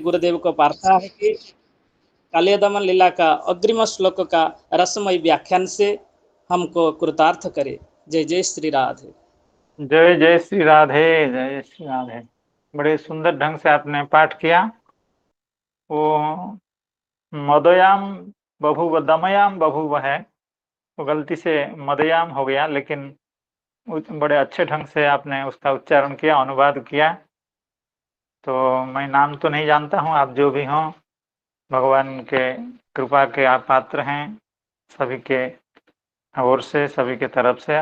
गुरुदेव को प्रार्थना है कि कालिया दमन लीला का अग्रिम श्लोक का रसमय व्याख्यान से हमको कृतार्थ करे। जय जय श्री राधे। जय जय श्री राधे, जय श्री राधे। बड़े सुंदर ढंग से आपने पाठ किया। वो मदयाम बभुव दमयाम बभुव है, वो गलती से मदयाम हो गया, लेकिन बड़े अच्छे ढंग से आपने उसका उच्चारण किया, अनुवाद किया। तो मैं नाम तो नहीं जानता हूँ, आप जो भी हों, भगवान के कृपा के आप पात्र हैं। सभी के ओर से, सभी के तरफ से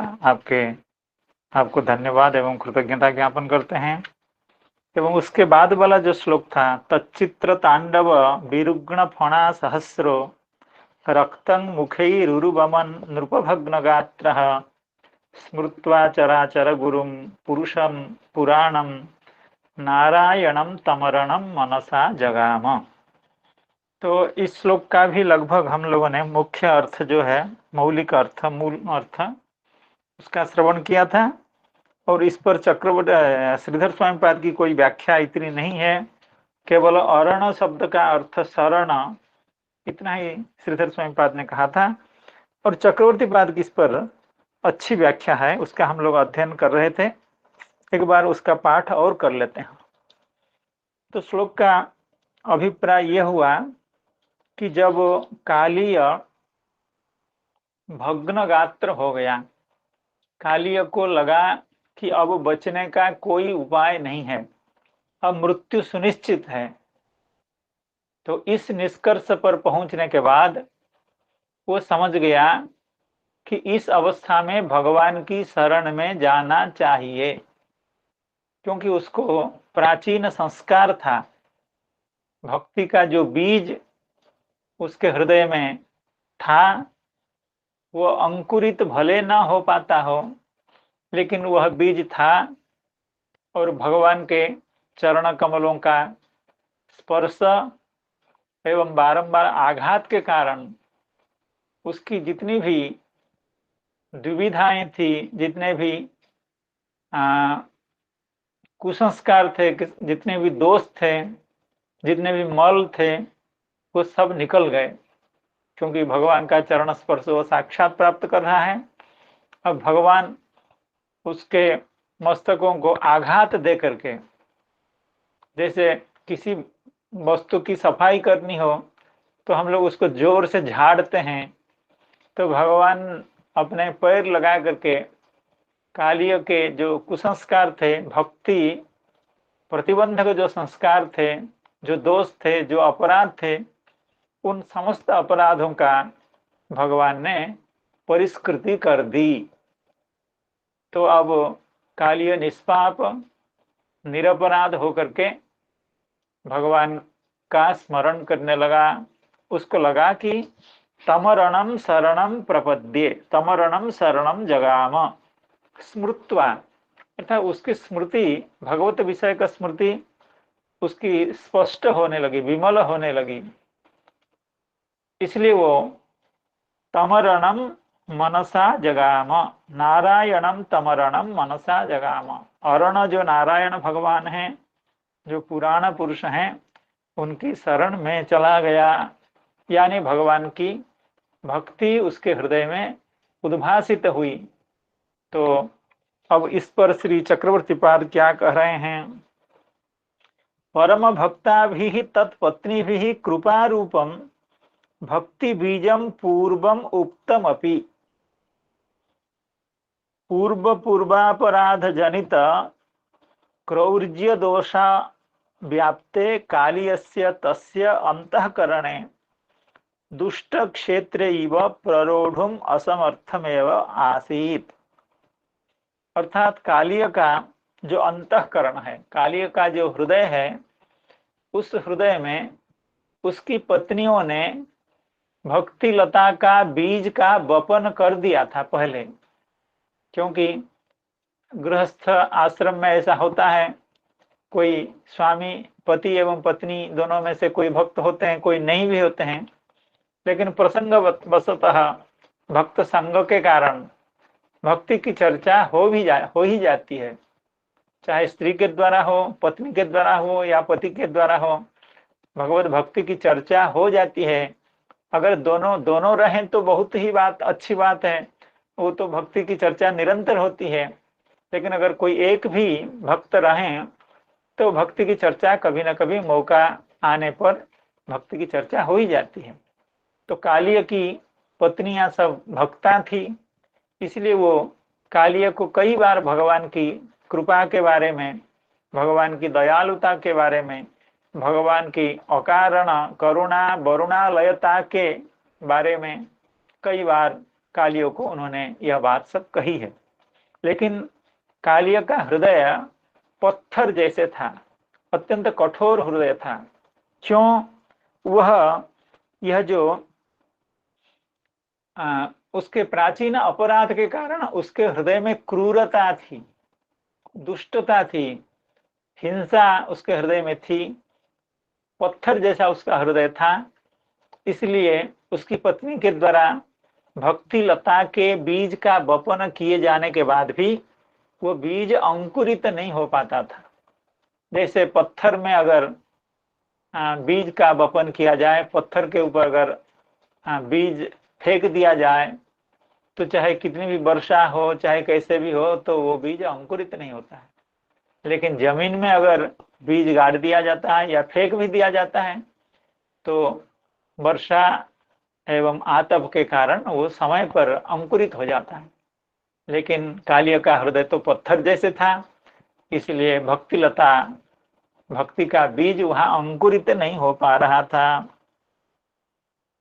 आपको धन्यवाद एवं कृतज्ञता ज्ञापन करते हैं। एवं उसके बाद वाला जो श्लोक था, तच्चित्र तांडव विरुग्ण फणा सहस्रो रक्तं मुखैरुरुवमन् नृपभग्न गात्रः स्मृत्वा चराचर गुरुं पुरुषं पुराणं नारायणं तमरणं मनसा जगाम। तो इस श्लोक का भी लगभग हम लोगों ने मुख्य अर्थ जो है, मौलिक अर्थ, मूल अर्थ, उसका श्रवण किया था। और इस पर चक्रवर्ती श्रीधर स्वामी पाद की कोई व्याख्या इतनी नहीं है, केवल अरण शब्द का अर्थ शरण, इतना ही श्रीधर स्वामी पाद ने कहा था। और चक्रवर्ती पाद की इस पर अच्छी व्याख्या है, उसका हम लोग अध्ययन कर रहे थे। एक बार उसका पाठ और कर लेते हैं। तो श्लोक का अभिप्राय यह हुआ कि जब कालीय भग्न गात्र हो गया, कालीय को लगा कि अब बचने का कोई उपाय नहीं है, अब मृत्यु सुनिश्चित है, तो इस निष्कर्ष पर पहुंचने के बाद वो समझ गया कि इस अवस्था में भगवान की शरण में जाना चाहिए, क्योंकि उसको प्राचीन संस्कार था, भक्ति का जो बीज उसके हृदय में था, वो अंकुरित भले ना हो पाता हो, लेकिन वह बीज था। और भगवान के चरण कमलों का स्पर्श एवं बारंबार आघात के कारण उसकी जितनी भी दुविधाएं थी, जितने भी कुसंस्कार थे, जितने भी दोष थे, जितने भी मल थे, वो सब निकल गए, क्योंकि भगवान का चरण स्पर्श वो साक्षात प्राप्त कर रहा है। अब भगवान उसके मस्तकों को आघात दे करके, जैसे किसी वस्तु की सफाई करनी हो तो हम लोग उसको जोर से झाड़ते हैं, तो भगवान अपने पैर लगा करके कालिय के जो कुसंस्कार थे, भक्ति प्रतिबंधक जो संस्कार थे, जो दोष थे, जो अपराध थे, उन समस्त अपराधों का भगवान ने परिष्कृति कर दी। तो अब कालिय निष्पाप निरपराध होकर के भगवान का स्मरण करने लगा। उसको लगा कि तमरणम शरणम प्रपद्ये, तमरणम शरणम जगाम, स्मृत्वा, अर्थात उसकी स्मृति, भगवत विषय का स्मृति उसकी स्पष्ट होने लगी, विमल होने लगी। इसलिए वो तमरणम मनसा जगाम, नारायणम तमरणम मनसा जगाम। अरण जो नारायण भगवान हैं, जो पुराण पुरुष हैं, उनकी शरण में चला गया, यानी भगवान की भक्ति उसके हृदय में उद्भासित हुई। तो अब इस पर श्री चक्रवर्ती पाद क्या कह रहे हैं? परम भक्ता भी तत्पत्नी भी कृपा रूपम भक्ति बीजम पूर्वम उक्तम अपि पूर्व पूर्वापराध जनित क्रौर्य दोषा व्याप्ते कालियस्य तस्य अंतःकरणे दुष्ट क्षेत्र इव प्ररोढ़ुम असमर्थमेव आसीत। अर्थात कालिय का जो अंतःकरण है, कालिय का जो हृदय है, उस हृदय में उसकी पत्नियों ने भक्ति लता का बीज का वपन कर दिया था पहले। क्योंकि गृहस्थ आश्रम में ऐसा होता है, कोई स्वामी पति एवं पत्नी दोनों में से कोई भक्त होते हैं, कोई नहीं भी होते हैं, लेकिन प्रसंग वशतः भक्त संग के कारण भक्ति की चर्चा हो ही जाती है, चाहे स्त्री के द्वारा हो, पत्नी के द्वारा हो या पति के द्वारा हो। भगवत भक्ति की चर्चा हो जाती है। अगर दोनों दोनों रहें तो बहुत ही बात अच्छी बात है, वो तो भक्ति की चर्चा निरंतर होती है। लेकिन अगर कोई एक भी भक्त रहें तो भक्ति की चर्चा कभी ना कभी मौका आने पर भक्ति की चर्चा हो ही जाती है। तो कालिय की पत्नियां सब भक्ता थी, इसलिए वो कालिय को कई बार भगवान की कृपा के बारे में, भगवान की दयालुता के बारे में, भगवान की अकारण करुणा वरुणालयता के बारे में कई बार कालियों को उन्होंने यह बात सब कही है। लेकिन कालिय का हृदय पत्थर जैसे था, अत्यंत कठोर हृदय था। क्यों? वह यह जो उसके प्राचीन अपराध के कारण उसके हृदय में क्रूरता थी, दुष्टता थी, हिंसा उसके हृदय में थी, पत्थर जैसा उसका हृदय था। इसलिए उसकी पत्नी के द्वारा भक्ति लता के बीज का वपन किए जाने के बाद भी वो बीज अंकुरित नहीं हो पाता था। जैसे पत्थर में अगर बीज का वपन किया जाए, पत्थर के ऊपर अगर बीज फेंक दिया जाए तो चाहे कितनी भी वर्षा हो, चाहे कैसे भी हो, तो वो बीज अंकुरित नहीं होता है। लेकिन जमीन में अगर बीज गाड़ दिया जाता है या फेंक भी दिया जाता है तो वर्षा एवं आतप के कारण वो समय पर अंकुरित हो जाता है। लेकिन कालिय का हृदय तो पत्थर जैसे था, इसलिए भक्ति लता, भक्ति का बीज वहां अंकुरित नहीं हो पा रहा था।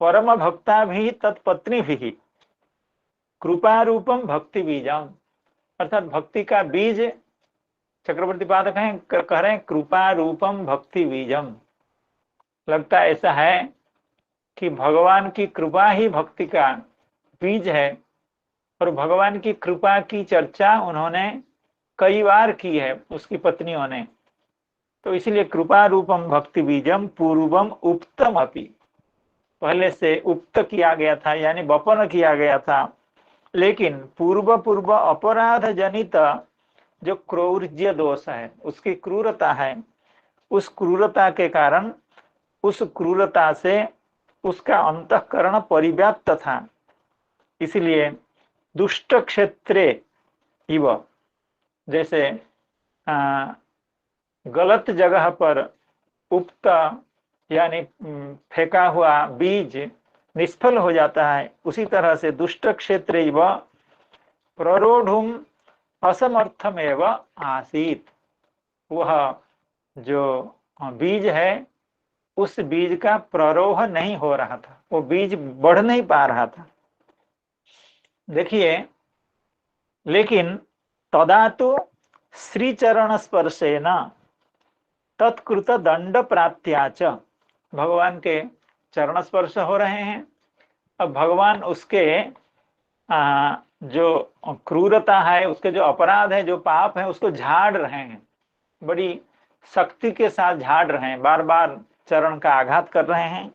परम भक्ता भी तत्पत्नी भी कृपा रूपम भक्ति बीजम, अर्थात भक्ति का बीज चक्रवर्ती पाद कह रहे हैं कृपा रूपम भक्ति बीजम। लगता ऐसा है कि भगवान की कृपा ही भक्ति का बीज है, और भगवान की कृपा की चर्चा उन्होंने कई बार की है उसकी पत्नियों ने। तो इसलिए कृपा रूपम भक्ति बीजम पूर्वम उक्तम अपि, पहले से उक्त किया गया था, यानी वपन किया गया था। लेकिन पूर्व अपराध जनित जो क्रौर्य दोष है, उसकी क्रूरता है, उस क्रूरता के कारण, उस क्रूरता से उसका अंतःकरण परिव्याप्त था। इसलिए दुष्ट क्षेत्रे इव, जैसे गलत जगह पर उक्त यानी फेंका हुआ बीज निष्फल हो जाता है, उसी तरह से दुष्ट क्षेत्र इव प्ररोढ़ुम असमर्थमेव आसीत, वह जो बीज है उस बीज का प्ररोह नहीं हो रहा था, वो बीज बढ़ नहीं पा रहा था। देखिए, लेकिन तदा तो श्रीचरण स्पर्शेन तत्कृत दंड प्राप्त्याच, भगवान के चरण स्पर्श हो रहे हैं, अब भगवान उसके जो क्रूरता है, उसके जो अपराध है, जो पाप है, उसको झाड़ रहे हैं, बड़ी शक्ति के साथ झाड़ रहे हैं, बार बार चरण का आघात कर रहे हैं।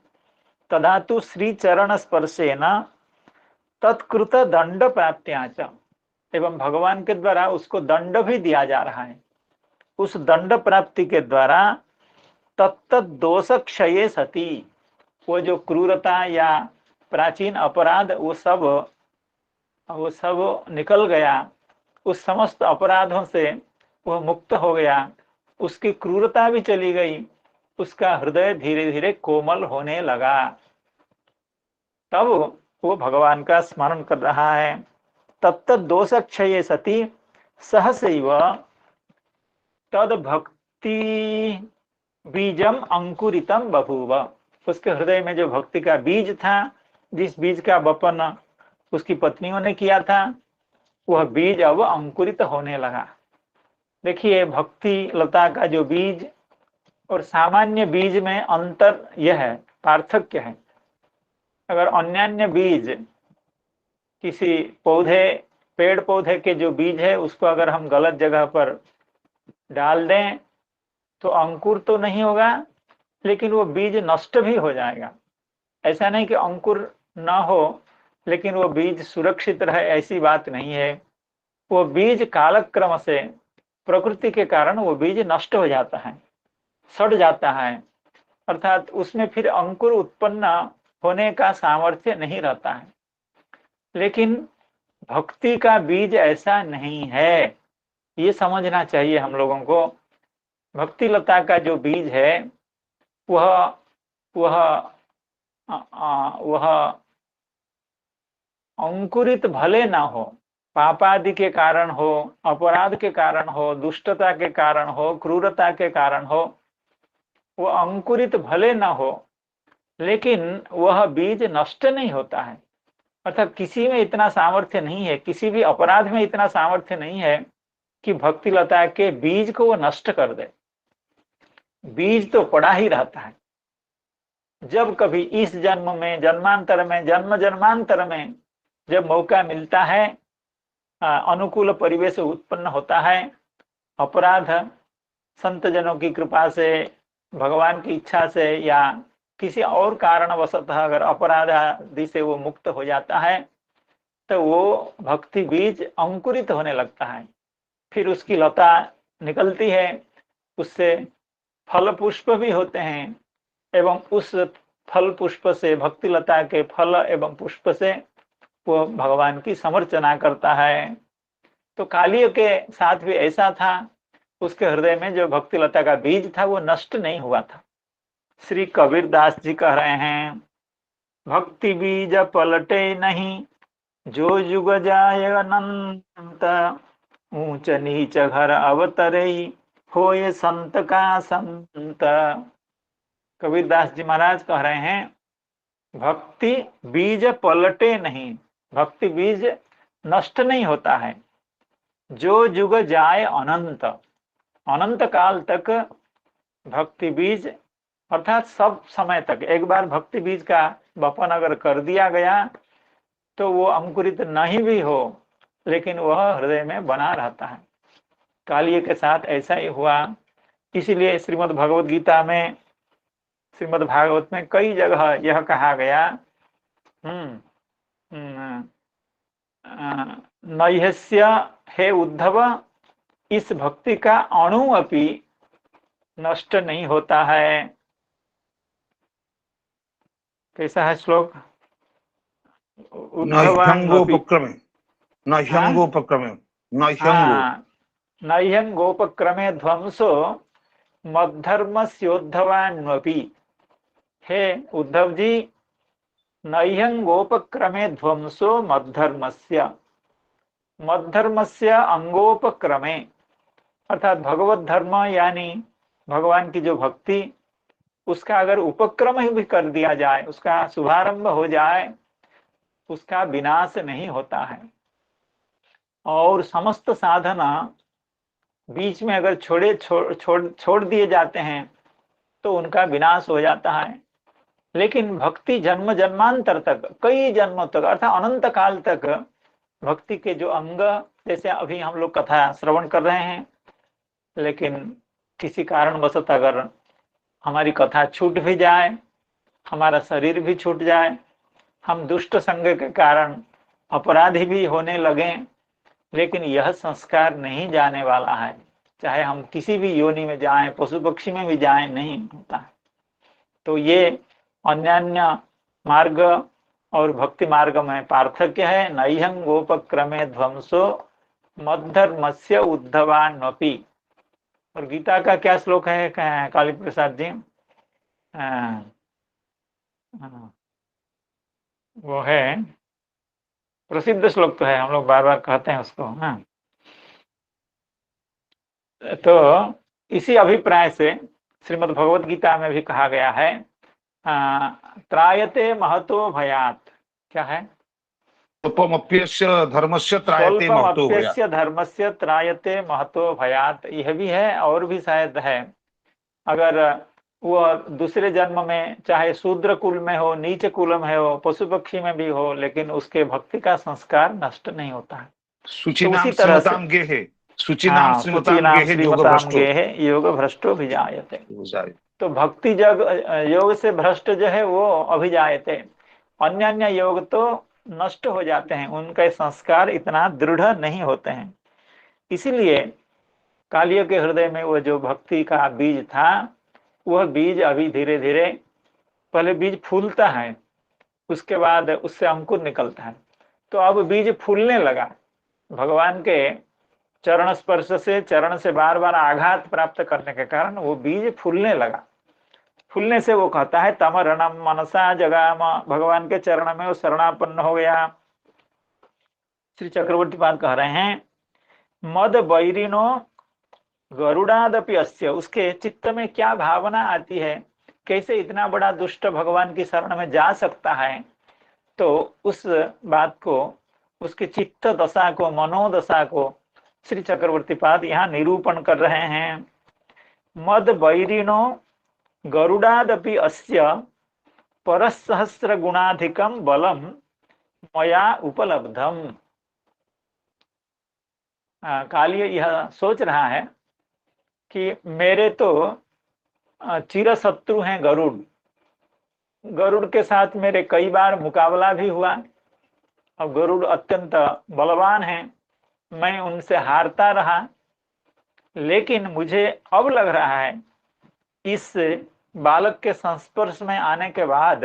तदा तो श्री चरण स्पर्शेन तत्कृत दंड प्राप्त्याच, एवं भगवान के द्वारा उसको दंड भी दिया जा रहा है। उस दंड प्राप्ति के द्वारा तत्त दोष क्षये सती, वो जो क्रूरता या प्राचीन अपराध वो सब निकल गया, उस समस्त अपराधों से वह मुक्त हो गया, उसकी क्रूरता भी चली गई, उसका हृदय धीरे धीरे कोमल होने लगा। तब वो भगवान का स्मरण कर रहा है। तत्त दोष क्षये सती सहसैव तद भक्ति बीजम अंकुरितम बभूव, उसके हृदय में जो भक्ति का बीज था, जिस बीज का वपन उसकी पत्नियों ने किया था, वह बीज अब अंकुरित होने लगा। देखिए, भक्ति लता का जो बीज और सामान्य बीज में अंतर यह है, पार्थक्य है। अगर अन्यान्य बीज किसी पौधे, पेड़ पौधे के जो बीज है, उसको अगर हम गलत जगह पर डाल दें तो अंकुर तो नहीं होगा, लेकिन वो बीज नष्ट भी हो जाएगा। ऐसा नहीं कि अंकुर ना हो लेकिन वो बीज सुरक्षित रहे, ऐसी बात नहीं है। वो बीज कालक्रम से, प्रकृति के कारण वो बीज नष्ट हो जाता है, सड़ जाता है, अर्थात उसमें फिर अंकुर उत्पन्न होने का सामर्थ्य नहीं रहता है। लेकिन भक्ति का बीज ऐसा नहीं है, ये समझना चाहिए हम लोगों को। भक्ति लता का जो बीज है वह वह वह अंकुरित भले ना हो, पापादि के कारण हो, अपराध के कारण हो, दुष्टता के कारण हो, क्रूरता के कारण हो, वो अंकुरित भले ना हो, लेकिन वह बीज नष्ट नहीं होता है। अर्थात किसी में इतना सामर्थ्य नहीं है, किसी भी अपराध में इतना सामर्थ्य नहीं है कि भक्ति लता के बीज को वो नष्ट कर दे। बीज तो पड़ा ही रहता है। जब कभी इस जन्म में, जन्मांतर में, जन्म जन्मांतर में जब मौका मिलता है, अनुकूल परिवेश उत्पन्न होता है, अपराध संत जनों की कृपा से, भगवान की इच्छा से या किसी और कारणवशतः अगर अपराध आदि से वो मुक्त हो जाता है, तो वो भक्ति बीज अंकुरित होने लगता है। फिर उसकी लता निकलती है, उससे फल पुष्प भी होते हैं, एवं उस फल पुष्प से, भक्ति लता के फल एवं पुष्प से वो भगवान की समर्चना करता है। तो कालिय के साथ भी ऐसा था, उसके हृदय में जो भक्ति लता का बीज था वो नष्ट नहीं हुआ था। श्री कबीर दास जी कह रहे हैं, भक्ति बीज पलटे नहीं, जो युग जाय अनंत, ऊंच नीच घर अवतरे, होए संत का संत। कबीरदास जी महाराज कह रहे हैं, भक्ति बीज पलटे नहीं, भक्ति बीज नष्ट नहीं होता है। जो युग जाए अनंत, अनंत काल तक भक्ति बीज, अर्थात सब समय तक, एक बार भक्ति बीज का वपन अगर कर दिया गया तो वो अंकुरित नहीं भी हो, लेकिन वह हृदय में बना रहता है। कालिय के साथ ऐसा ही हुआ। इसीलिए श्रीमद् भगवद गीता में, श्रीमद् भागवत में कई जगह यह कहा गया, नैहस्य हे उद्धव, इस भक्ति का अणु अपि नष्ट नहीं होता है। कैसा है श्लोक? नह्यंगोपक्रमे, नह्यंगोपक्रमे, नह्यंगो, नह्यंगोपक्रमे ध्वंसो मद्धर्मस्योद्धवान्वपि। हे उद्धव जी, नह्यंगोपक्रमे ध्वंसो मद्धर्मस्य, मद्धर्मस्य अंगोपक्रमे, अर्थात भगवत धर्म यानी भगवान की जो भक्ति, उसका अगर उपक्रम ही भी कर दिया जाए, उसका शुभारंभ हो जाए, उसका विनाश नहीं होता है। और समस्त साधना बीच में अगर छोड़ दिए जाते हैं तो उनका विनाश हो जाता है। लेकिन भक्ति जन्म जन्मांतर तक, कई जन्मों तक, अर्थात अनंत काल तक भक्ति के जो अंग, जैसे अभी हम लोग कथा श्रवण कर रहे हैं, लेकिन किसी कारणवश अगर हमारी कथा छूट भी जाए, हमारा शरीर भी छूट जाए, हम दुष्ट संग के कारण अपराधी भी होने लगे, लेकिन यह संस्कार नहीं जाने वाला है। चाहे हम किसी भी योनि में जाएं, पशु पक्षी में भी जाएं, नहीं होता है। तो ये अन्यान्य मार्ग और भक्ति मार्ग में पार्थक्य है। नैहंगोपक्रमे ध्वंसो मद्धर्मस्य उद्धवान्वपि। और गीता का क्या श्लोक है काली प्रसाद जी? वो है प्रसिद्ध श्लोक तो है, हम लोग बार बार कहते हैं उसको। हाँ, तो इसी अभिप्राय से श्रीमद् भगवद गीता में भी कहा गया है, त्रायते महतो भयात। क्या है? स्वल्पमप्यस्य धर्मस्य त्रायते महतो भयात्, धर्मस्य त्रायते महतो भयात। यह भी है और भी शायद है, अगर वो दूसरे जन्म में चाहे शूद्र कुल में हो, नीच कुल में हो, पशु पक्षी में भी हो, लेकिन उसके भक्ति का संस्कार नष्ट नहीं होता है। शुचिनाम श्रीमताम गेहे, शुचिनाम श्रीमताम गेहे योग भ्रष्टो अभिजायते। तो भक्ति जग योग से भ्रष्ट जो है वो अभिजायते, अन्य अन्य योग तो नष्ट हो जाते हैं, उनके संस्कार इतना दृढ़ नहीं होते हैं। इसीलिए कालिय के हृदय में वो जो भक्ति का बीज था वह बीज अभी धीरे धीरे, पहले बीज फूलता है, उसके बाद उससे अंकुर निकलता है। तो अब बीज फूलने लगा, भगवान के चरण स्पर्श से, चरण से बार बार आघात प्राप्त करने के कारण वो बीज फूलने लगा। फूलने से वो कहता है तम रणम मनसा जगाम, भगवान के चरण में वो शरणापन्न हो गया। श्री चक्रवर्ती पाद कह रहे हैं मद बैरिनो गरुड़ादपि अस्य, उसके चित्त में क्या भावना आती है, कैसे इतना बड़ा दुष्ट भगवान की शरण में जा सकता है। तो उस बात को, उसकी चित्त दशा को, मनोदशा को श्री चक्रवर्ती पाद यहाँ निरूपण कर रहे हैं। मद बैरिनो गरुड़ादपि अस्य परसहस्र गुणाधिकम बलम मया उपलब्धम। कालिय यह सोच रहा है कि मेरे तो चिर शत्रु हैं गरुड़, गरुड़ के साथ मेरे कई बार मुकाबला भी हुआ, और गरुड़ अत्यंत बलवान हैं, मैं उनसे हारता रहा। लेकिन मुझे अब लग रहा है इस बालक के संस्पर्श में आने के बाद,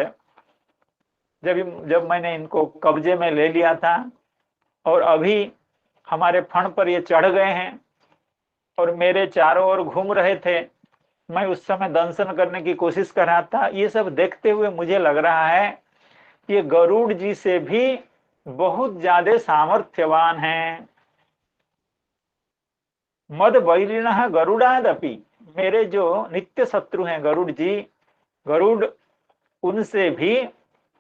जब मैंने इनको कब्जे में ले लिया था और अभी हमारे फण पर ये चढ़ गए हैं और मेरे चारों ओर घूम रहे थे, मैं उस समय दंशन करने की कोशिश कर रहा था, ये सब देखते हुए मुझे लग रहा है ये गरुड़ जी से भी बहुत ज्यादा सामर्थ्यवान हैं। मद बैरिणः गरुड़ादपि, मेरे जो नित्य शत्रु हैं गरुड़ जी, गरुड़, उनसे भी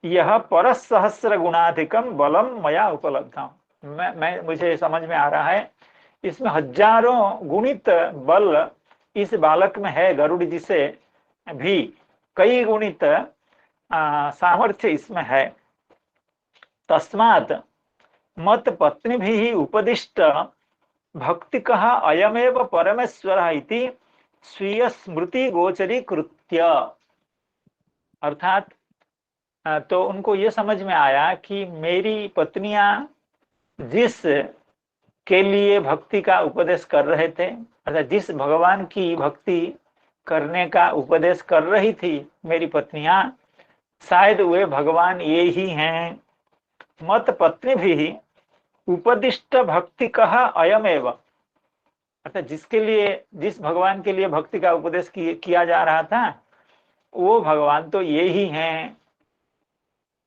यह परसहस्र गुणाधिकम बलम मया उपलब्धम, मुझे समझ में आ रहा है इसमें हजारों गुणित बल इस बालक में है, गरुड़ जी से भी कई गुणित सामर्थ्य इसमें है। तस्मात् मत पत्नी भी उपदिष्ट भक्ति कहा अयमेव परमेश्वर इति स्वीय स्मृति गोचरी कृत्य, अर्थात तो उनको ये समझ में आया कि मेरी पत्नियां जिस के लिए भक्ति का उपदेश कर रहे थे, अर्थात जिस भगवान की भक्ति करने का उपदेश कर रही थी मेरी पत्नियां, शायद वे भगवान ये ही हैं। मत पत्नी भी उपदिष्ट भक्ति कहा अयमेव, अर्थात जिसके लिए, जिस भगवान के लिए भक्ति का उपदेश किया जा रहा था वो भगवान तो ये ही हैं।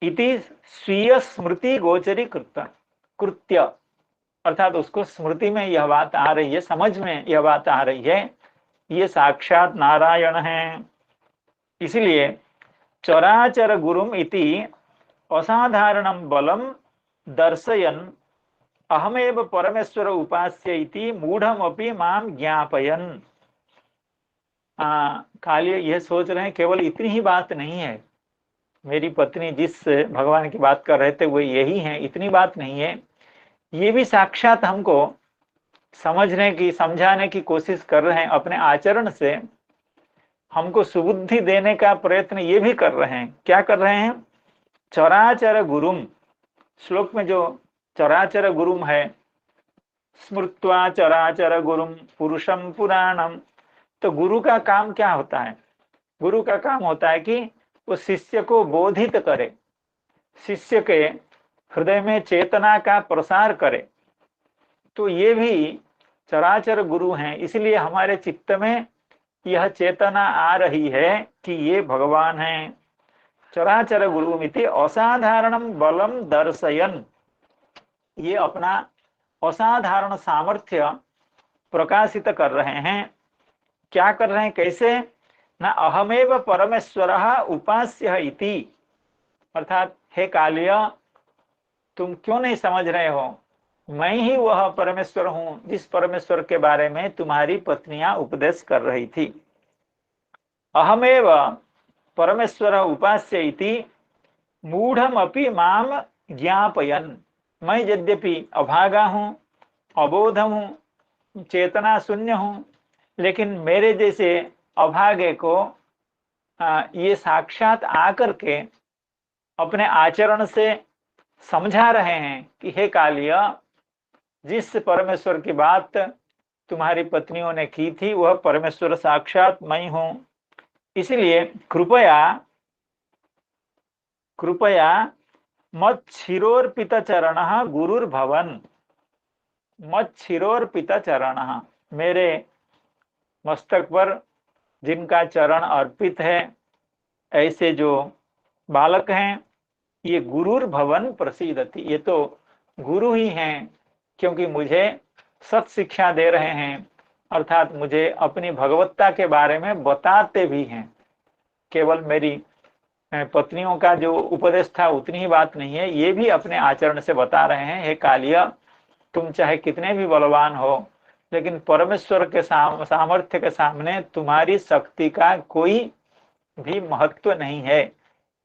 इति स्वीय स्मृति गोचरी कृत्य, अर्थात उसको स्मृति में यह बात आ रही है, समझ में यह बात आ रही है, ये साक्षात नारायण हैं। इसलिए चराचर गुरुम इति असाधारणम बलम दर्शयन अहमेव परमेश्वर उपास्य इति मूढ़म अपि माम ज्ञापयन। कालिय यह सोच रहे हैं केवल इतनी ही बात नहीं है, मेरी पत्नी जिस भगवान की बात कर रहे थे वो यही हैं, इतनी बात नहीं है, ये भी साक्षात हमको समझने की, समझाने की कोशिश कर रहे हैं, अपने आचरण से हमको सुबुद्धि देने का प्रयत्न ये भी कर रहे हैं। क्या कर रहे हैं? चराचर गुरुम, श्लोक में जो चराचर गुरुम है, स्मृत्वा चराचर गुरुम पुरुषम पुराणम, तो गुरु का काम क्या होता है? गुरु का काम होता है कि वो शिष्य को बोधित करे, शिष्य के हृदय में चेतना का प्रसार करे। तो ये भी चराचर गुरु हैं, इसलिए हमारे चित्त में यह चेतना आ रही है कि ये भगवान हैं। चराचर गुरु मिति असाधारणम बलम दर्शयन, ये अपना असाधारण सामर्थ्य प्रकाशित कर रहे हैं। क्या कर रहे हैं, कैसे? न अहमेव परमेश्वर उपास्य इति, अर्थात हे कालिय तुम क्यों नहीं समझ रहे हो, मैं ही वह परमेश्वर हूं जिस परमेश्वर के बारे में तुम्हारी पत्नियां उपदेश कर रही थी। अहमेव परमेश्वर उपास्य इति मूढ़म अपि माम ज्ञापयन, मैं यद्यपि अभागा हूं, अबोध हूं, चेतना शून्य हूं, लेकिन मेरे जैसे अभागे को ये साक्षात आकर के अपने आचरण से समझा रहे हैं कि हे कालिय, जिस परमेश्वर की बात तुम्हारी पत्नियों ने की थी वह परमेश्वर साक्षात मैं हूं। इसलिए कृपया कृपया मत शिरोर्पित चरण गुरुर्भवन, मत शिरोर्पित चरण, मेरे मस्तक पर जिनका चरण अर्पित है ऐसे जो बालक हैं, ये गुरुर भवन प्रसीदति, ये तो गुरु ही हैं, क्योंकि मुझे सत शिक्षा दे रहे हैं, अर्थात मुझे अपनी भगवत्ता के बारे में बताते भी हैं। केवल मेरी पत्नियों का जो उपदेश था उतनी ही बात नहीं है, ये भी अपने आचरण से बता रहे हैं, हे कालिया, तुम चाहे कितने भी बलवान हो, लेकिन परमेश्वर के सामर्थ्य के सामने तुम्हारी शक्ति का कोई भी महत्व नहीं है।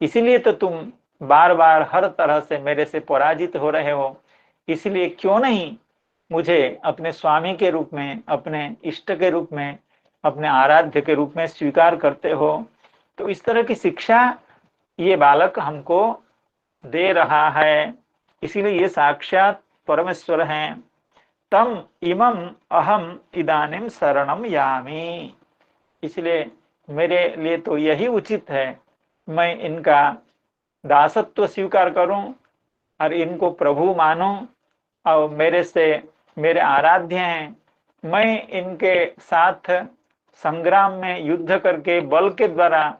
इसीलिए तो तुम बार बार हर तरह से मेरे से पराजित हो रहे हो। इसलिए क्यों नहीं मुझे अपने स्वामी के रूप में, अपने इष्ट के रूप में, अपने आराध्य के रूप में स्वीकार करते हो। तो इस तरह की शिक्षा ये बालक हमको दे रहा है, इसीलिए ये साक्षात परमेश्वर हैं। तम इमम अहम इदानीम शरणम यामी, इसलिए मेरे लिए तो यही उचित है, मैं इनका दासत्व स्वीकार करूं और इनको प्रभु मानूं, और मेरे आराध्य हैं। मैं इनके साथ संग्राम में युद्ध करके बल के द्वारा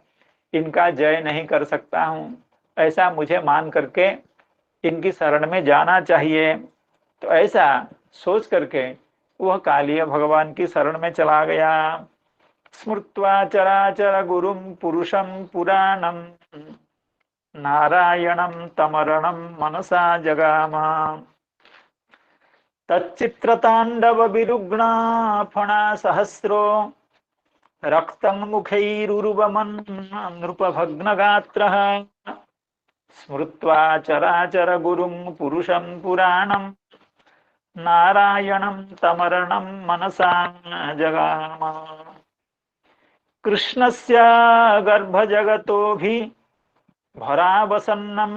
इनका जय नहीं कर सकता हूं, ऐसा मुझे मान करके इनकी शरण में जाना चाहिए। तो ऐसा सोच करके वह कालिया भगवान की शरण में चला गया। स्मृत्वा चराचर गुरुम पुरुषम पुराणम नारायणं तमरणं मनसा जगाम। तच्चित्रतांडव विरुग्णा फणा सहस्रो रक्तं मुखैरुरुवमन् नृपभग्नगात्रः। स्मृत्वा चराचर गुरुं पुरुषं पुराणं नारायणं तमरणं मनसा जगाम। कृष्णस्य गर्भजगतोऽभि भरावसन्नं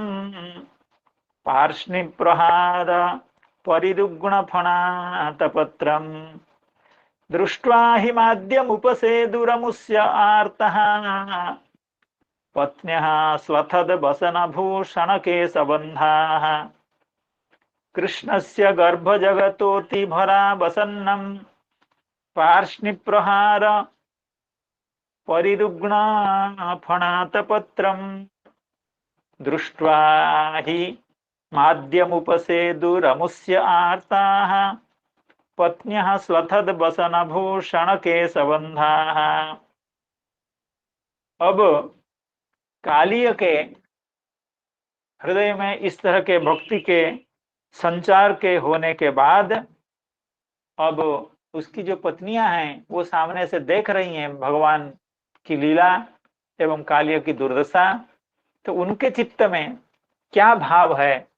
पार्ष्णिप्रहार परिरुग्णफणातपत्रं दृष्ट्वा हि माद्यमुपसेदुरमुस्य आर्तः पत्न्यः स्वथद्वसनभूषणकेशबन्धाः। कृष्णस्य गर्भजगतोऽतिभरावसन्नं पार्ष्णिप्रहार परिरुग्णफणातपत्रं दृष्ट्वा हि माद्यमुपसेदुरमुस्य आर्ताः पत्न्यः स्वथद्वसनभूषणकेशबन्धाः। अब कालिय के हृदय में इस तरह के भक्ति के संचार के होने के बाद अब उसकी जो पत्नियां हैं वो सामने से देख रही हैं भगवान की लीला एवं कालिय की दुर्दशा। तो उनके चित्त में क्या भाव है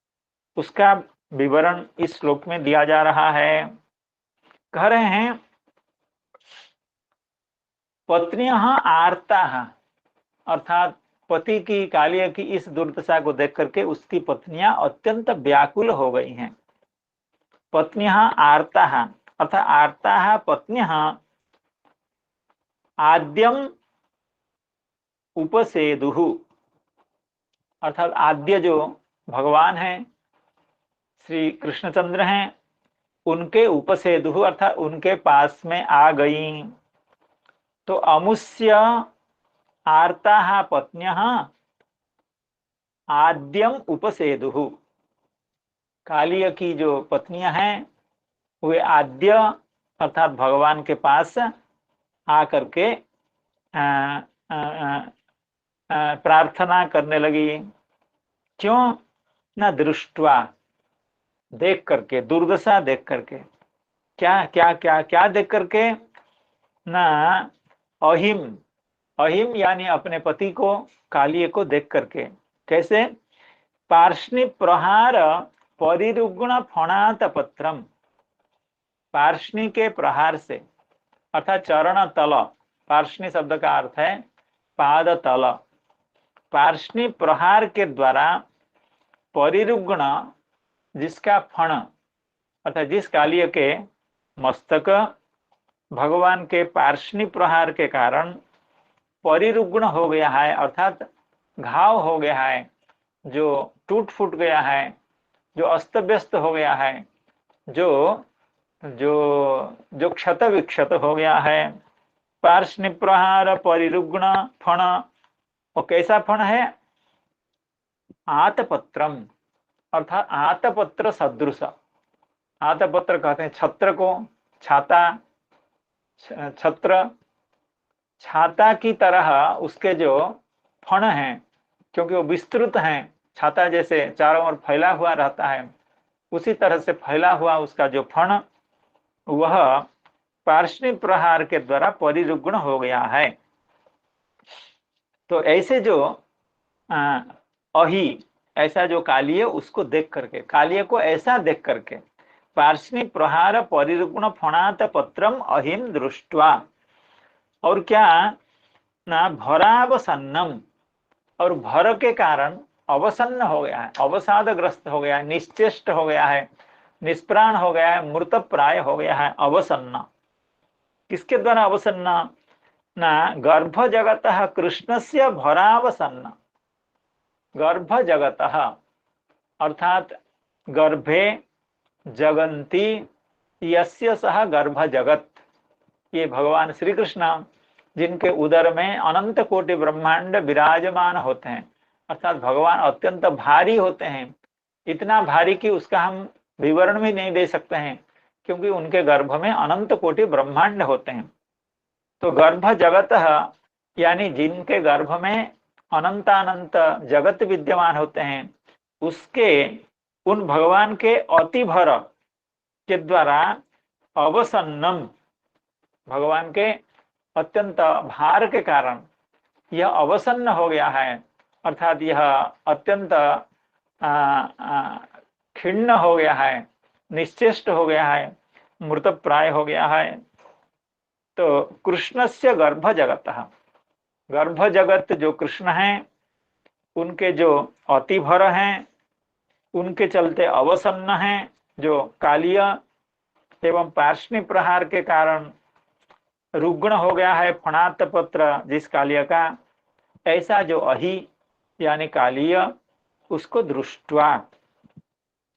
उसका विवरण इस श्लोक में दिया जा रहा है। कह रहे हैं पत्नियां आर्ता, अर्थात पति की, कालिय की इस दुर्दशा को देख करके उसकी पत्नियां अत्यंत व्याकुल हो गई हैं। पत्नियां आर्ता अर्थात आर्ता पत्नियां आद्यम उपसेदुहु, अर्थात आद्य जो भगवान हैं श्री कृष्णचंद्र हैं, उनके उपसेदुहु अर्थात उनके पास में आ गई। तो अमुष्य आर्ता पत्न्यः आद्यम उपसेदुहु, कालिय की जो पत्नियां हैं वे आद्य अर्थात भगवान के पास आकर के प्रार्थना करने लगी। क्यों? न दृष्टवा, देख करके, दुर्दशा देख करके। क्या क्या क्या क्या देख करके? न अहिम, अहिम यानी अपने पति को, कालिय को देख करके। कैसे? पार्ष्णि प्रहार परिरुग्ण फणात पत्रम, पार्ष्णि के प्रहार से अर्थात चरण तल, पार्ष्णि शब्द का अर्थ है पाद तल, पार्ष्णि प्रहार के द्वारा परिरुग्ण जिसका फण अर्थात जिस कालिय के मस्तक भगवान के पार्ष्णि प्रहार के कारण परिरुग्ण हो गया है, अर्थात घाव हो गया है, जो टूट फूट गया है, जो अस्त व्यस्त हो गया है, जो जो जो क्षत विक्षत हो गया है। पार्ष्णि प्रहार परिरुग्ण फण, वो कैसा फण है? आतपत्रम, अर्थात आतपत्र सदृश। आतपत्र कहते हैं छत्र को, छाता, छत्र, छाता की तरह उसके जो फण हैं, क्योंकि वो विस्तृत हैं, छाता जैसे चारों ओर फैला हुआ रहता है, उसी तरह से फैला हुआ उसका जो फण, वह पार्ष्णि प्रहार के द्वारा परिरुग्ण हो गया है। तो ऐसे जो अहि, ऐसा जो कालिय, उसको देख करके, कालिय को ऐसा देख करके, पार्ष्णि प्रहार परिरुग्ण फणात पत्रम अहिम दृष्ट्वा, और क्या ना भरावसन्नम, और भर के कारण अवसन्न हो गया है, अवसादग्रस्त हो गया है, निश्चेष्ट हो गया है, निष्प्राण हो गया है, मृत प्राय हो गया है, अवसन्न। किसके द्वारा अवसन्न? ना गर्भ जगत कृष्णस्य भरावसन्न, गर्भ जगत अर्थात गर्भे जगन्ति यस्य सह गर्भ जगत, ये भगवान श्री कृष्ण जिनके उदर में अनंत कोटि ब्रह्मांड विराजमान होते हैं, अर्थात भगवान अत्यंत भारी होते हैं, इतना भारी कि उसका हम विवरण भी नहीं दे सकते हैं, क्योंकि उनके गर्भ में अनंत कोटि ब्रह्मांड होते हैं। तो गर्भ जगत यानी जिनके गर्भ में अनंतानंत जगत विद्यमान होते हैं, उसके उन भगवान के अतिभर के द्वारा अवसन्नम, भगवान के अत्यंत भार के कारण यह अवसन्न हो गया है, अर्थात यह अत्यंत खिन्न हो गया है, निश्चेष्ट हो गया है, मृत प्राय हो गया है। तो कृष्णस्य गर्भ जगत, गर्भ जगत जो कृष्ण हैं, उनके जो अतिभर हैं, उनके चलते अवसन्न हैं, जो कालिय एवं पार्ष्णि प्रहार के कारण रुग्ण हो गया है फणात पत्र जिस कालिय का, ऐसा जो अहि यानी कालिय, उसको दृष्टवा,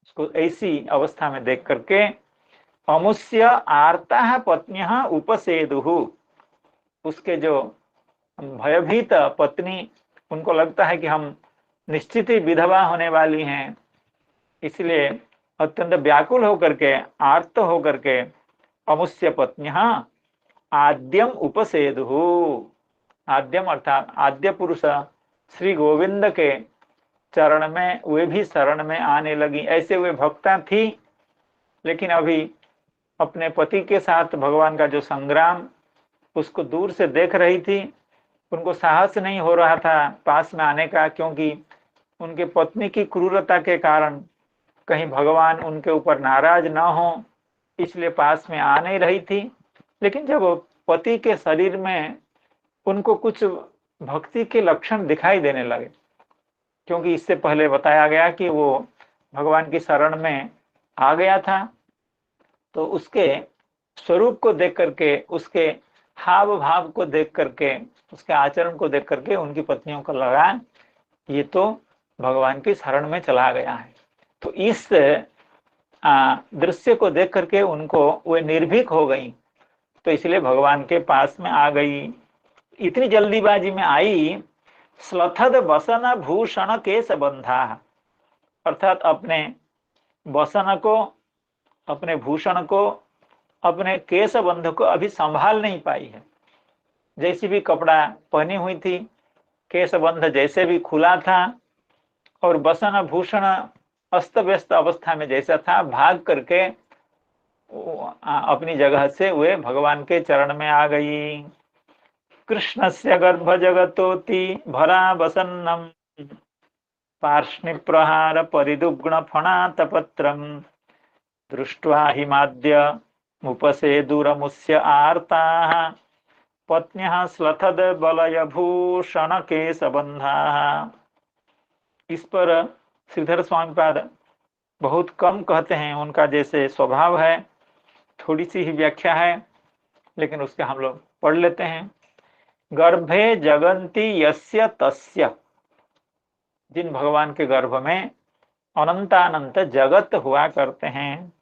उसको ऐसी अवस्था में देख करके, अमुष्य आर्ता पत्न्यः उपसेदुः, उसके जो भयभीत पत्नी, उनको लगता है कि हम निश्चित ही विधवा होने वाली हैं, इसलिए अत्यंत व्याकुल होकर के, आर्त होकर के, अमुष्य पत्न्यः आद्यम उपसेदुः, आद्यम अर्थात आद्य पुरुष श्री गोविंद के चरण में वे भी शरण में आने लगी। ऐसे वे भक्ता थी, लेकिन अभी अपने पति के साथ भगवान का जो संग्राम, उसको दूर से देख रही थी, उनको साहस नहीं हो रहा था पास में आने का, क्योंकि उनके पत्नी की क्रूरता के कारण कहीं भगवान उनके ऊपर नाराज ना हो, इसलिए पास में आ नहीं रही थी। लेकिन जब पति के शरीर में उनको कुछ भक्ति के लक्षण दिखाई देने लगे, क्योंकि इससे पहले बताया गया कि वो भगवान की शरण में आ गया था, तो उसके स्वरूप को देख करके, उसके हाव भाव को देख करके, उसके आचरण को देख करके उनकी पत्नियों को लगा ये तो भगवान की शरण में चला गया है। तो इस दृश्य को देख करके उनको वे निर्भीक हो गई, तो इसलिए भगवान के पास में आ गई। इतनी जल्दीबाजी में आई, स्लथद बसन भूषण केश बंधा, अर्थात अपने बसन को, अपने भूषण को, अपने केश बंध को अभी संभाल नहीं पाई है। जैसी भी कपड़ा पहनी हुई थी, केश बंध जैसे भी खुला था, और बसन भूषण अस्त व्यस्त अवस्था में जैसा था, भाग करके अपनी जगह से वे भगवान के चरण में आ गई। कृष्णस्य गर्भ जगतोति भरा वसन्नम पार्ष्णि प्रहार परिदुग्ण फणात पत्रम दृष्ट्वा हिमाद्य मुपसेदुरमुष्य आर्ताः पत्न्यः स्लथद बलय भूषण केशबन्धाः। इस पर श्रीधर स्वामीपाद बहुत कम कहते हैं, उनका जैसे स्वभाव है, थोड़ी सी ही व्याख्या है, लेकिन उसके हम लोग पढ़ लेते हैं। गर्भे जगन्ति यस्य तस्य, जिन भगवान के गर्भ में अनंतानंत जगत हुआ करते हैं।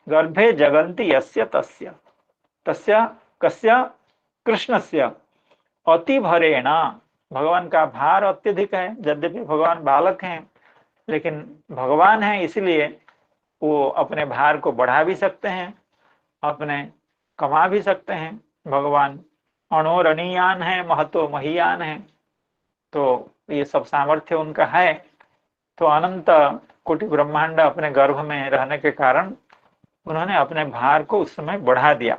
गर्भे जगन्ति यस्य तस्य, तस्य कस्य, कृष्णस्य अति भरेण, भगवान का भार अत्यधिक है। यद्यपि भगवान बालक हैं, लेकिन भगवान है इसलिए वो अपने भार को बढ़ा भी सकते हैं, अपने कमा भी सकते हैं। भगवान अणोरणीयान है, महतो महीयान है, तो ये सब सामर्थ्य उनका है। तो अनंत कोटि ब्रह्मांड अपने गर्भ में रहने के कारण उन्होंने अपने भार को उस समय बढ़ा दिया।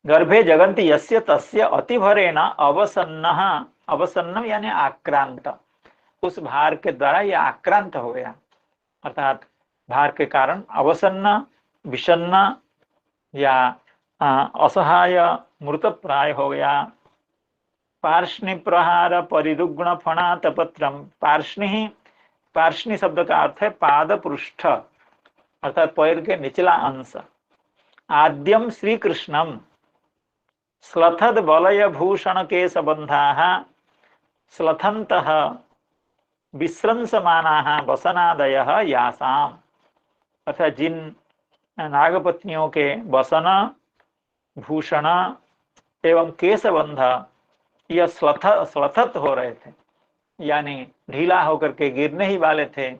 गर्भे जगन्ति यस्य तस्य अतिभरेण अवसन्नः, अवसन्न यानी आक्रांत, उस भार के द्वारा यह आक्रांत हो गया, अर्थात भार के कारण अवसन्न, विषन्न या असहाय मृत प्राय हो गया। पार्ष्णि प्रहार परिरुग्ण फणात पत्रम, पार्ष्णि, पार्ष्णि शब्द का अर्थ है पाद पृष्ठ, अर्थात पैर के निचला अंश। आद्यम श्री कृष्णम स्लथद वलय भूषण के संबंधाः स्लथन्तः विस्रंसमानाः वसनादयः यासाम, अर्थात जिन नागपत्नियों के वसन, भूषण एवं केशबंध यह स्लथत हो रहे थे, यानी ढीला होकर के गिरने ही वाले थे,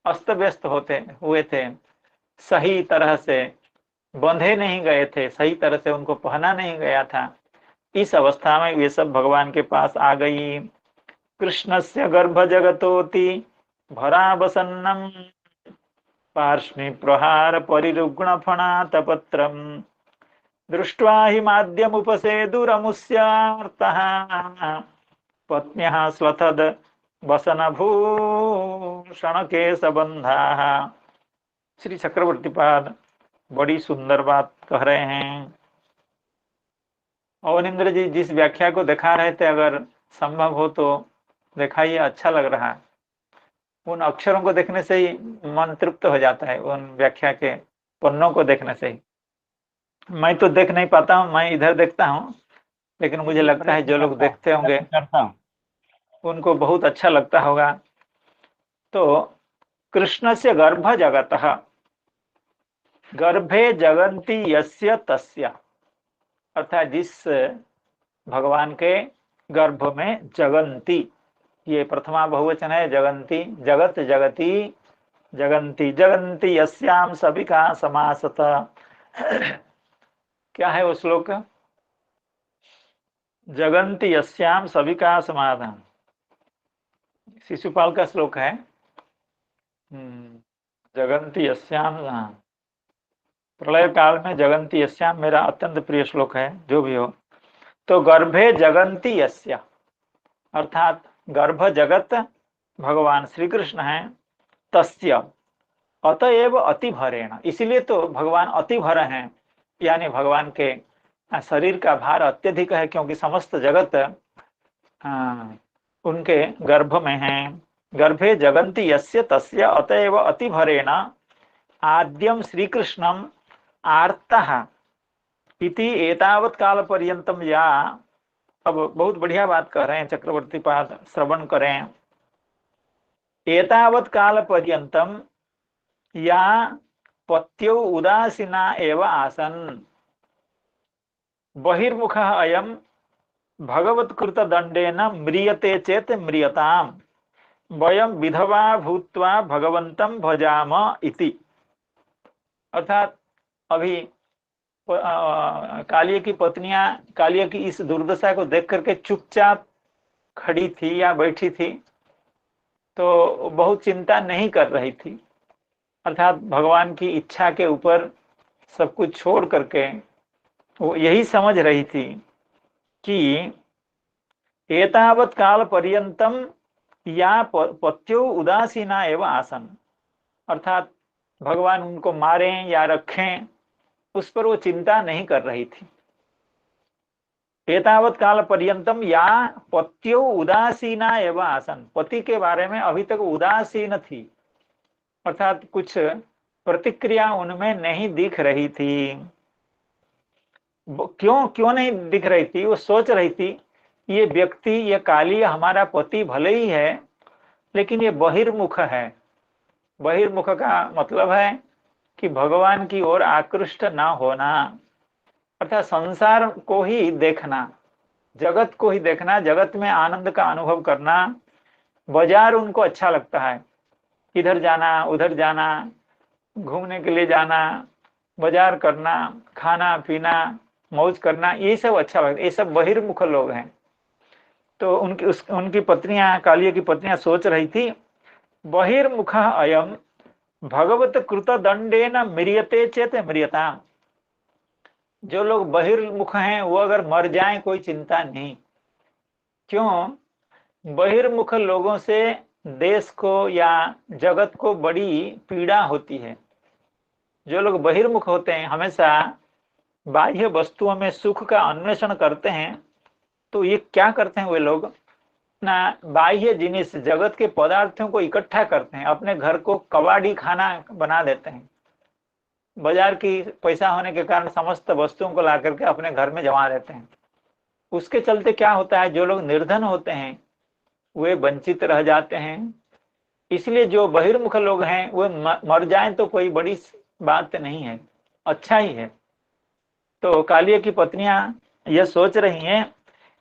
अस्त व्यस्त होते हुए थे, सही तरह से बंधे नहीं गए थे, सही तरह से उनको पहना नहीं गया था। इस अवस्था में वे सब भगवान के पास आ गई। कृष्णस्य गर्भ जगतोति भरा वसन्नम पार्ष्णि प्रहार परिरुग्ण फणात पत्रम दृष्ट्वा हि माद्यमुपसेदुरमुस्यार्तः पत्न्यः स्लथद वसनभूषण के संबंधाः। श्री चक्रवर्ती पाद बड़ी सुंदर बात कह रहे हैं। अवनिंद्र जी जिस व्याख्या को दिखा रहे थे, अगर संभव हो तो दिखाइए, अच्छा लग रहा है। उन अक्षरों को देखने से ही मन तृप्त हो जाता है, उन व्याख्या के पन्नों को देखने से ही। मैं तो देख नहीं पाता हूँ, मैं इधर देखता हूँ, लेकिन मुझे लगता है जो लोग देखते होंगे उनको बहुत अच्छा लगता होगा। तो कृष्ण से गर्भ जगतः, गर्भे जगन्ति यस्य तस्य, अर्थात जिस भगवान के गर्भ में जगन्ति, ये प्रथमा बहुवचन है, जगन्ति, जगत जगति जगन्ति, जगन्ति यस्याम सविका समासतः। क्या है वो श्लोक? जगन्ति यस्याम सविका समाधान, शिशुपाल का श्लोक है। जगन्ति यस्याम, प्रलय काल में जगन्ति यस्याम मेरा अत्यंत प्रिय श्लोक है, जो भी हो। तो गर्भे जगन्ति यस्य, अर्थात गर्भ जगत भगवान श्री कृष्ण हैं, तस्य अतएव अति भरेण, इसीलिए तो भगवान अति भर हैं, यानी भगवान के शरीर का भार अत्यधिक है, क्योंकि समस्त जगत उनके गर्भ में है। गर्भे जगन्ति यस्य तस्य अतएव अति भरेण आद्यम श्री कृष्णम आर्तः इति एतावत् काल पर्यंतम, या, अब बहुत बढ़िया बात कह रहे हैं चक्रवर्ती पाद, श्रवण करें। एतावत् काल पर्यंतम या पत्यो उदासीना एव आसन बहिर्मुख अयम भगवत्कृत दंडेन म्रियते चेत म्रियताम वयम विधवा भूत्वा भगवंतम भजाम इति। अर्थात अभी कालिय की पत्नियां कालिय की इस दुर्दशा को देख करके चुपचाप खड़ी थी या बैठी थी, तो बहुत चिंता नहीं कर रही थी, अर्थात भगवान की इच्छा के ऊपर सब कुछ छोड़ करके वो यही समझ रही थी कि एतावत् काल पर्यंतम या पत्यो उदासीना एवं आसन, अर्थात भगवान उनको मारें या रखें उस पर वो चिंता नहीं कर रही थी। एतावत् काल पर्यंतम या पत्यो उदासीना एवं आसन, पति के बारे में अभी तक उदासीन थी, अर्थात कुछ प्रतिक्रिया उनमें नहीं दिख रही थी। क्यों क्यों नहीं दिख रही थी? वो सोच रही थी ये व्यक्ति, ये काली हमारा पति भले ही है, लेकिन ये बहिर्मुख है। बहिर्मुख का मतलब है कि भगवान की ओर आकृष्ट ना होना, अर्थात संसार को ही देखना, जगत को ही देखना, जगत में आनंद का अनुभव करना। बाजार उनको अच्छा लगता है, इधर जाना उधर जाना, घूमने के लिए जाना, बाजार करना, खाना पीना, मौज करना, ये सब अच्छा लगता है। ये सब बहिर्मुख लोग हैं। तो उनकी पत्नियां, कालिया की पत्नियां सोच रही थी बहिर्मुख अयम भगवत कृत दंडेन म्रियते चेत म्रियता। जो लोग बहिर्मुख हैं वो अगर मर जाएं कोई चिंता नहीं। क्यों? बहिर्मुख लोगों से देश को या जगत को बड़ी पीड़ा होती है। जो लोग बहिर्मुख होते हैं, हमेशा बाह्य वस्तुओं में सुख का अन्वेषण करते हैं, तो ये क्या करते हैं वे लोग ना, बाह्य जिनिस, जगत के पदार्थों को इकट्ठा करते हैं, अपने घर को कबाड़ी खाना बना देते हैं। बाजार की पैसा होने के कारण समस्त वस्तुओं को ला करके अपने घर में जमा देते हैं। उसके चलते क्या होता है, जो लोग निर्धन होते हैं वे वंचित रह जाते हैं। इसलिए जो बहिर्मुख लोग हैं वे मर जाएं तो कोई बड़ी बात नहीं है, अच्छा ही है। तो कालिया की पत्नियां यह सोच रही हैं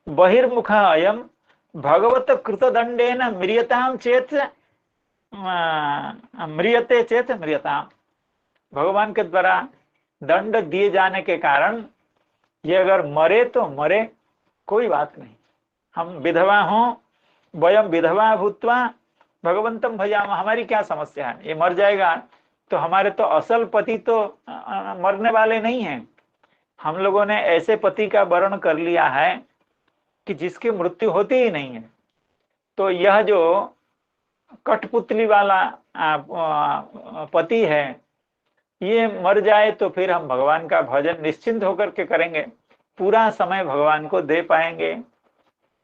बहिर्मुख अयम भगवत कृत दंडेन म्रियताम चेत म्रियते चेत म्रियताम। भगवान के द्वारा दंड दिए जाने के कारण ये अगर मरे तो मरे, कोई बात नहीं। हम विधवा हों, वयम विधवा भूत्वा भगवंतम भजामा, हमारी क्या समस्या है? ये मर जाएगा तो हमारे तो असल पति तो मरने वाले नहीं हैं। हम लोगों ने ऐसे पति का वर्ण कर लिया है कि जिसकी मृत्यु होती ही नहीं है। तो यह जो कठपुतली वाला पति है, ये मर जाए तो फिर हम भगवान का भजन निश्चिंत होकर के करेंगे, पूरा समय भगवान को दे पाएंगे,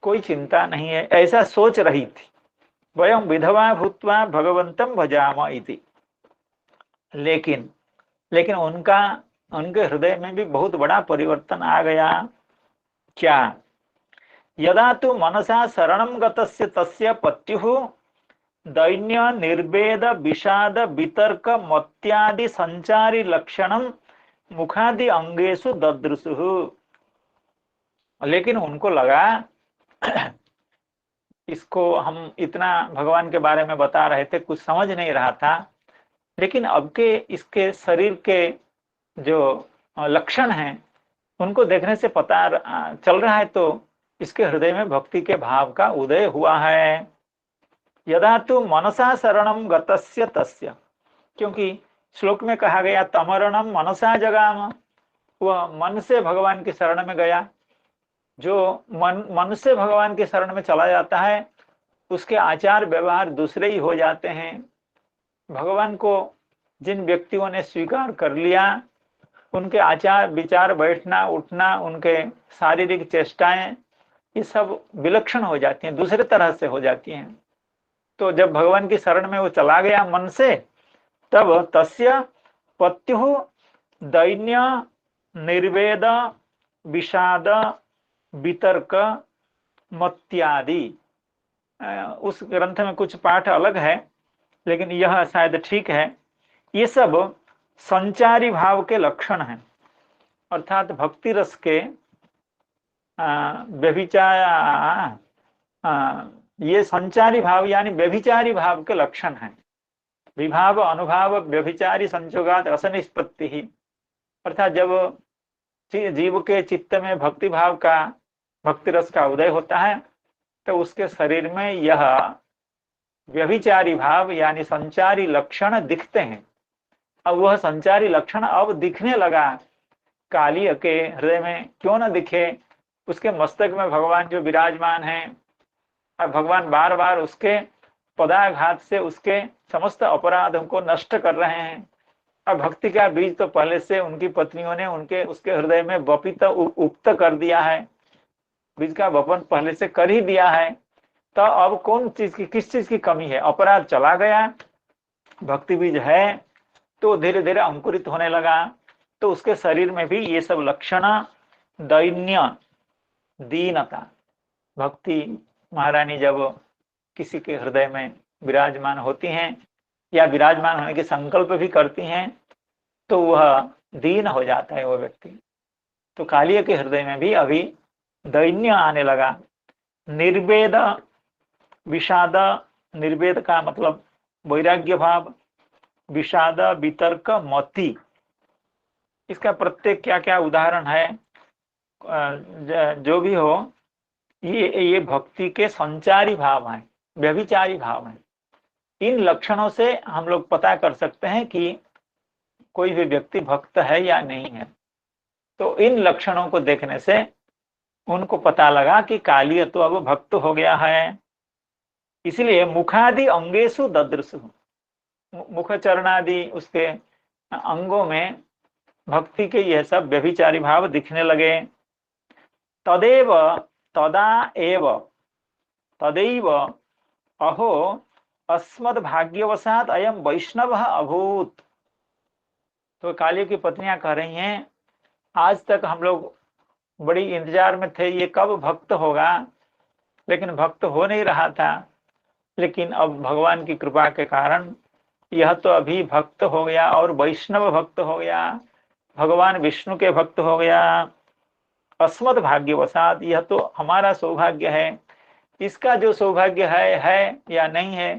कोई चिंता नहीं है। ऐसा सोच रही थी। वयम विधवा भूत्वा भगवंतम भजाम इति। लेकिन उनके हृदय में भी बहुत बड़ा परिवर्तन आ गया। क्या? यदा तु मनसा शरणं गतस्य तस्य पत्युः दैन्य निर्वेद विषाद वितर्क मत्यादि संचारी लक्षणम मुखादि अंगेषु ददृशुः। लेकिन उनको लगा इसको हम इतना भगवान के बारे में बता रहे थे, कुछ समझ नहीं रहा था, लेकिन अब के इसके शरीर के जो लक्षण हैं उनको देखने से पता चल रहा है, तो इसके हृदय में भक्ति के भाव का उदय हुआ है। यदा तु मनसा शरणम गतस्य तस्य, क्योंकि श्लोक में कहा गया तमरणम मनसा जगाम, वह मन से भगवान की शरण में गया। जो मन से भगवान की शरण में चला जाता है उसके आचार व्यवहार दूसरे ही हो जाते हैं। भगवान को जिन व्यक्तियों ने स्वीकार कर लिया उनके आचार विचार, बैठना उठना, उनके शारीरिक चेष्टाएं, ये सब विलक्षण हो जाती हैं, दूसरे तरह से हो जाती हैं। तो जब भगवान की शरण में वो चला गया मन से, तब तस्य पत्युः दैन्य निर्वेद विषाद वितर्क मत्यादि। उस ग्रंथ में कुछ पाठ अलग है, लेकिन यह शायद ठीक है। ये सब संचारी भाव के लक्षण हैं, अर्थात भक्ति रस के व्यभिचार, ये संचारी भाव यानी व्यभिचारी भाव के लक्षण हैं। विभाव अनुभाव व्यभिचारी संचोगात रस निष्पत्ति ही, अर्थात जब जीव के चित्त में भक्ति भाव का, भक्ति रस का उदय होता है तो उसके शरीर में यह व्यभिचारी भाव यानी संचारी लक्षण दिखते हैं। अब वह संचारी लक्षण अब दिखने लगा कालिया के हृदय में, क्यों न दिखे? उसके मस्तक में भगवान जो विराजमान हैं और भगवान बार बार उसके पदाघात से उसके समस्त अपराधों को नष्ट कर रहे हैं। और भक्ति का बीज तो पहले से उनकी पत्नियों ने उसके हृदय में वपित उक्त कर दिया है, बीज का वपन पहले से कर ही दिया है। तो अब कौन चीज की, किस चीज की कमी है? अपराध चला गया, भक्ति बीज है तो धीरे धीरे अंकुरित होने लगा। तो उसके शरीर में भी ये सब लक्षण दैन्य, दीनता। भक्ति महारानी जब किसी के हृदय में विराजमान होती हैं या विराजमान होने के संकल्प भी करती हैं तो वह दीन हो जाता है वो व्यक्ति। तो कालिया के हृदय में भी अभी दैन्य आने लगा। निर्वेद, विषाद, निर्वेद का मतलब वैराग्य भाव, विषाद, वितर्क, मति। इसका प्रत्येक क्या क्या उदाहरण है जो भी हो, ये भक्ति के संचारी भाव हैं, व्यभिचारी भाव हैं। इन लक्षणों से हम लोग पता कर सकते हैं कि कोई भी व्यक्ति भक्त है या नहीं है। तो इन लक्षणों को देखने से उनको पता लगा कि कालिय तो अब भक्त हो गया है। इसलिए मुखादि अंगेशु ददृशु, मुख चरणादि उसके अंगों में भक्ति के यह सब व्यभिचारी भाव दिखने लगे। तदेव तदा एव तदैव अहो अस्मद भाग्यवशात अयम वैष्णव अभूत। तो काली की पत्नियां कह रही हैं, आज तक हम लोग बड़ी इंतजार में थे ये कब भक्त होगा, लेकिन भक्त हो नहीं रहा था। लेकिन अब भगवान की कृपा के कारण यह तो अभी भक्त हो गया और वैष्णव भक्त हो गया, भगवान विष्णु के भक्त हो गया। अस्मद भाग्यवशात, यह तो हमारा सौभाग्य है। इसका जो सौभाग्य है या नहीं है,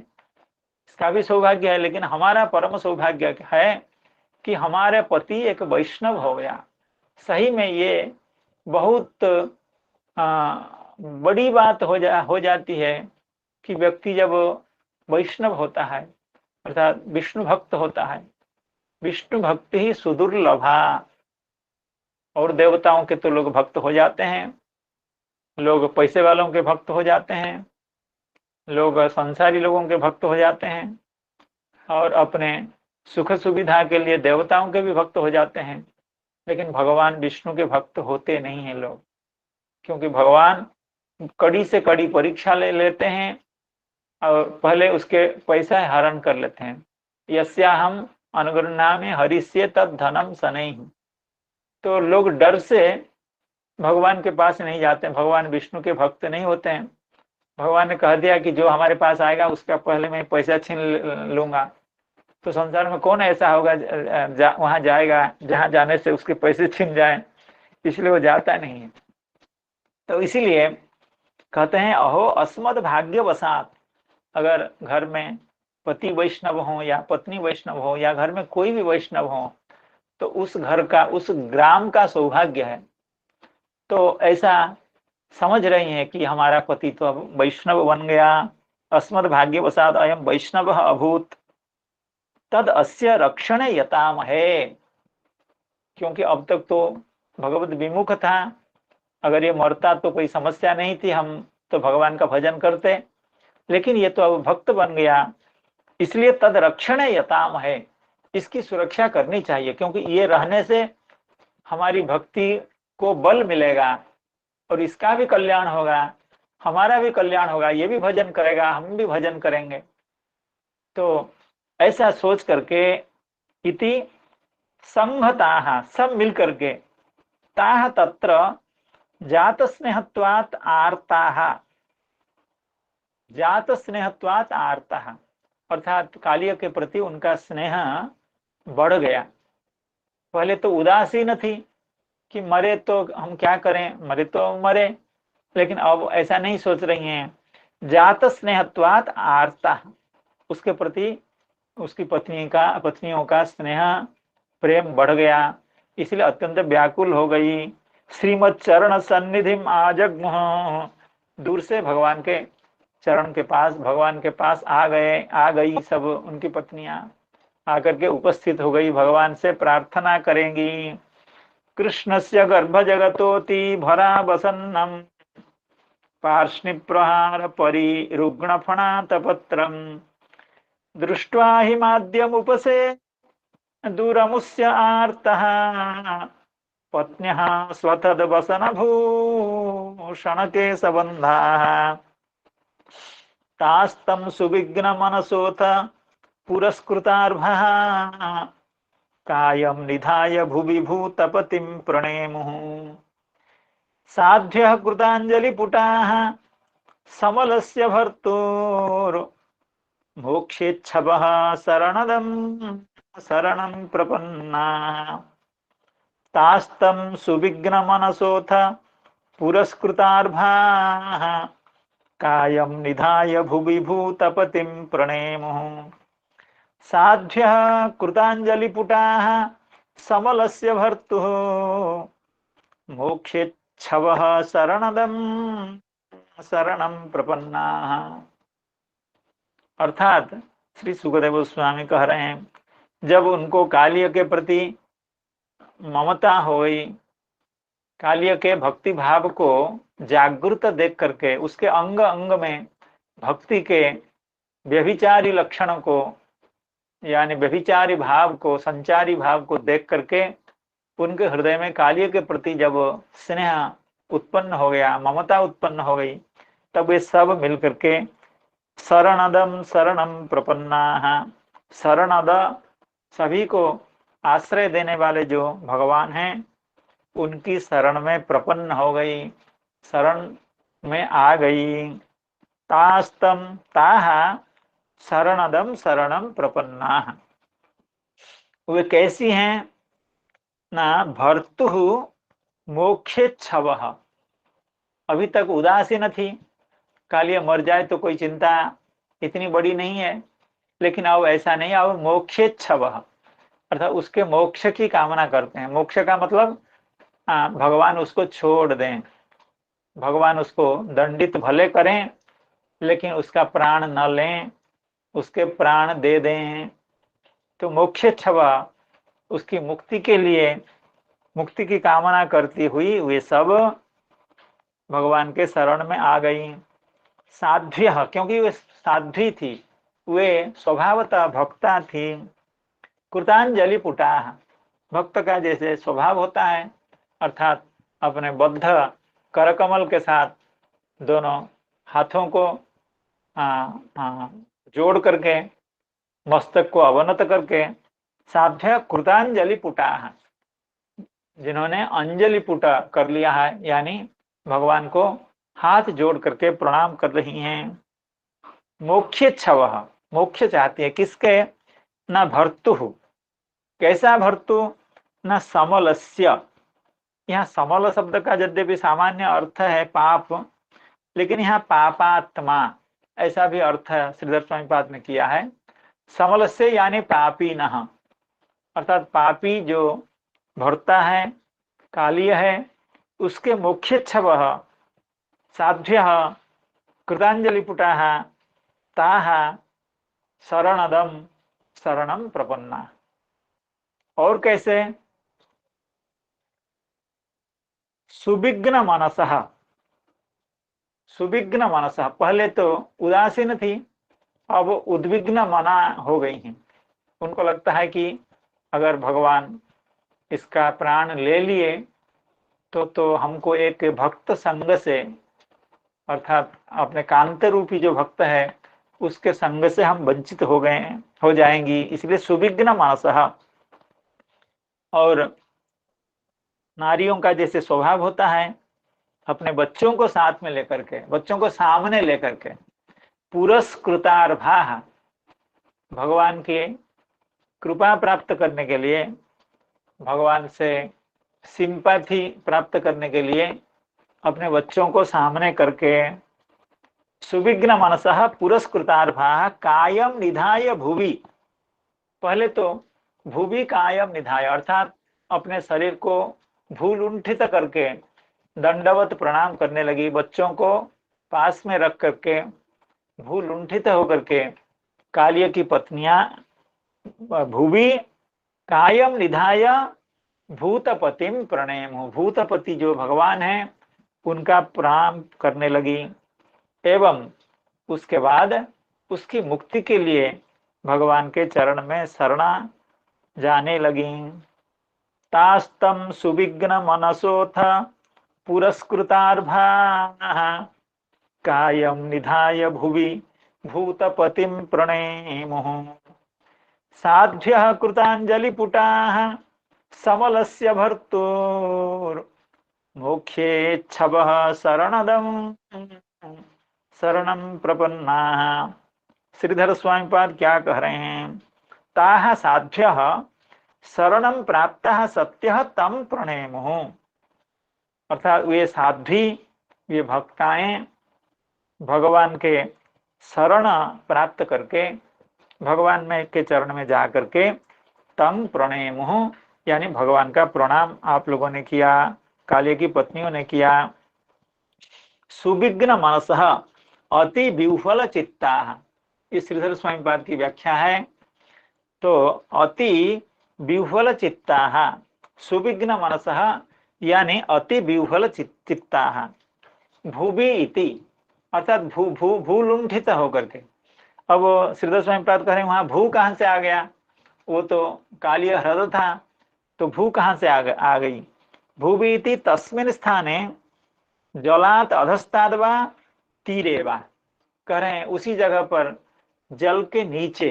इसका भी सौभाग्य है, लेकिन हमारा परम सौभाग्य है कि हमारे पति एक वैष्णव हो गया। सही में ये बहुत बड़ी बात हो जाती है कि व्यक्ति जब वैष्णव होता है अर्थात विष्णु भक्त होता है। विष्णु भक्ति ही सुदुर्लभा। और देवताओं के तो लोग भक्त हो जाते हैं, लोग पैसे वालों के भक्त हो जाते हैं, लोग संसारी लोगों के भक्त हो जाते हैं, और अपने सुख सुविधा के लिए देवताओं के भी भक्त हो जाते हैं। लेकिन भगवान विष्णु के भक्त होते नहीं हैं लोग, क्योंकि भगवान कड़ी से कड़ी परीक्षा ले लेते हैं और पहले उसके पैसा हरण कर लेते हैं। यस्याहम अनुगृह्णामि हरिष्ये तद धनम शनैः। तो लोग डर से भगवान के पास नहीं जाते, भगवान विष्णु के भक्त नहीं होते हैं। भगवान ने कह दिया कि जो हमारे पास आएगा उसका पहले मैं पैसा छीन लूंगा। तो संसार में कौन ऐसा होगा वहां जाएगा जहां जाने से उसके पैसे छीन जाए, इसलिए वो जाता नहीं है। तो इसीलिए कहते हैं अहो अस्मद भाग्यवशात। अगर घर में पति वैष्णव हो या पत्नी वैष्णव हो या घर में कोई भी वैष्णव हो तो उस घर का, उस ग्राम का सौभाग्य है। तो ऐसा समझ रही हैं कि हमारा पति तो अब वैष्णव बन गया। अस्मद भाग्यवशात अयम वैष्णव अभूत तद अस्य रक्षण यताम है। क्योंकि अब तक तो भगवत विमुख था, अगर ये मरता तो कोई समस्या नहीं थी, हम तो भगवान का भजन करते। लेकिन ये तो अब भक्त बन गया, इसलिए तद रक्षण यताम है, इसकी सुरक्षा करनी चाहिए। क्योंकि ये रहने से हमारी भक्ति को बल मिलेगा और इसका भी कल्याण होगा, हमारा भी कल्याण होगा, ये भी भजन करेगा, हम भी भजन करेंगे। तो ऐसा सोच करके इति संघताः, सब मिल करके, ताः तत्र जात स्नेहत्वात् आर्ताः, जात स्नेहत्वात् आर्ताः, अर्थात कालिय के प्रति उनका स्नेह बढ़ गया। पहले तो उदासीन थी कि मरे तो हम क्या करें, मरे तो मरे, लेकिन अब ऐसा नहीं सोच रही हैं। जात स्नेहत्वात् आर्ता, उसके प्रति उसकी पत्नियों का स्नेह प्रेम बढ़ गया, इसलिए अत्यंत व्याकुल हो गई। श्रीमद चरण सन्निधिम आजग्मुह, दूर से भगवान के चरण के पास, भगवान के पास आ गई सब उनकी पत्नियां आकर के उपस्थित हो गई, भगवान से प्रार्थना करेंगी। कृष्णस्य गर्भ जगतोति भरा वसन्नम पार्ष्णिप्रहार परिरुग्ण फणातपत्रम दृष्ट्वा हि माद्यम उपसे दूरमुस्य आर्तः पत्न्यः स्वतद वसन भूषण केशबन्धाः तास्तम सुविघ्न मनसोथ पुरस्कृतार्भः कायं निधाय भुवि भूतपतिं प्रणेमुः। साध्य कृतांजलिपुटाः समलस्य भर्तुर् मोक्षेच्छवः शरणदं शरणं प्रपन्नाः तास्तं सुविघ्नमनसोऽथ पुरस्कृतार्भाः कायं निधाय भुवि भूतपतिं प्रणेमुः साध्यः कृतांजलिपुटाः समलस्य भर्तुः मोक्षेच्छवः शरणदं शरणं प्रपन्नाः। अर्थात श्री सुखदेव गोस्वामी कह रहे हैं, जब उनको कालिय के प्रति ममता हुई, कालिय के भक्ति भाव को जागृत देख करके उसके अंग अंग में भक्ति के व्यभिचारी लक्षणों को यानी व्यभिचारी भाव को, संचारी भाव को देख करके उनके हृदय में कालिय के प्रति जब स्नेह उत्पन्न हो गया, ममता उत्पन्न हो गई, तब ये सब मिल करके शरणदम शरणम प्रपन्नाः, शरणद सभी को आश्रय देने वाले जो भगवान हैं उनकी शरण में प्रपन्न हो गई, शरण में आ गई। तास्तम ताहा शरणदम शरणम प्रपन्नाः, वे कैसी हैं ना, भर्तुः मोक्षेच्छवः, अभी तक उदासीन थी, कालिय मर जाए तो कोई चिंता इतनी बड़ी नहीं है, लेकिन अब ऐसा नहीं, अब मोक्षेच्छवः अर्थात उसके मोक्ष की कामना करते हैं। मोक्ष का मतलब भगवान उसको छोड़ दें, भगवान उसको दंडित भले करें लेकिन उसका प्राण न लें, उसके प्राण दे दें। तो मोक्षेच्छवः उसकी मुक्ति के लिए, मुक्ति की कामना करती हुई वे सब भगवान के शरण में आ गई। साध्य, क्योंकि वे साध्वी थी, वे स्वभावतः भक्ता थी। कृतांजलि पुटाः, भक्त का जैसे स्वभाव होता है, अर्थात अपने बद्ध करकमल के साथ दोनों हाथों को जोड़ करके मस्तक को अवनत करके, साध्य कृतांजलि पुटाः, जिन्होंने अंजलि पुटा कर लिया है, यानी भगवान को हाथ जोड़ करके प्रणाम कर रही हैं। मोक्षेच्छवः, मोक्ष चाहती है, किसके, न भर्तुः, कैसा भर्तु, न समलस्य, यहाँ समल शब्द का यद्यपि सामान्य अर्थ है पाप, लेकिन यहाँ पापात्मा ऐसा भी अर्थ श्रीधर स्वामी पाद ने किया है। समलस्य यानी पापी नः, अर्थात पापी जो भर्ता है, कालिय है, उसके मोक्षेच्छवः साध्य कृतांजलिपुटाः ताः शरणदम शरणम प्रपन्ना। और कैसे, सुविघ्न मनसः, सुविघ्न मनसः, पहले तो उदासीन थी, अब उद्विग्न मना हो गई हैं। उनको लगता है कि अगर भगवान इसका प्राण ले लिए तो हमको एक भक्त संग से, अर्थात अपने कांत रूपी जो भक्त है उसके संग से हम वंचित हो जाएंगी, इसलिए सुविघ्न मनसः। और नारियों का जैसे स्वभाव होता है, अपने बच्चों को साथ में लेकर के, बच्चों को सामने लेकर के पुरस्कृतार्भाः, भगवान की कृपा प्राप्त करने के लिए, भगवान से सिंपैथी प्राप्त करने के लिए अपने बच्चों को सामने करके, सुविघ्न मनसः पुरस्कृतार्भाः कायम निधाय भुवि, पहले तो भुवि कायम निधाय अर्थात अपने शरीर को भूलुंठित करके दंडवत प्रणाम करने लगी, बच्चों को पास में रख करके भूलुंठित होकर के कालिय की पत्नियां भुवि कायम निधाय भूतपतिम प्रणेमु, भूतपति जो भगवान है उनका प्रणाम करने लगी, एवं उसके बाद उसकी मुक्ति के लिए भगवान के चरण में शरणा जाने लगी। तास्तम सुविघ्न मनसोऽथ पुरस्कृतार्भाः कायम निधाय भुवि भूतपतिं प्रणेमुः साध्यः कृतांजलिपुटाः समलस्य भर्तुर् मोक्षेच्छवः शरणदं शरणं प्रपन्नाः। श्रीधर स्वामी पाद क्या कह रहे हैं? ताः साध्व्यः शरणं प्राप्तः सत्यः तम प्रणेमुः। अर्थात वे साध्वी, वे भक्ताएं भगवान के शरण प्राप्त करके भगवान में के चरण में जा करके तम प्रणेमुः यानी भगवान का प्रणाम आप लोगों ने किया, काले की पत्नियों ने किया। सुविघ्न मनसः अति विह्वल चित्ता, इस श्रीधर स्वामी पाद की व्याख्या है। तो अति विह्वल चित्ता, सुविघ्न मनसः यानी अति विह्वल चित्ता। भूवि इति अर्थात भू भू भूलुंठित होकर के। अब श्रीधर स्वामी पाद कह रहे हैं वहां भू कहां से आ गया? वो तो कालीय ह्रद था, तो भू कहां से आ गई? भूवि इति तस्मिन् स्थाने जलात अधस्ताद वा तीरे वा, कह रहे हैं उसी जगह पर जल के नीचे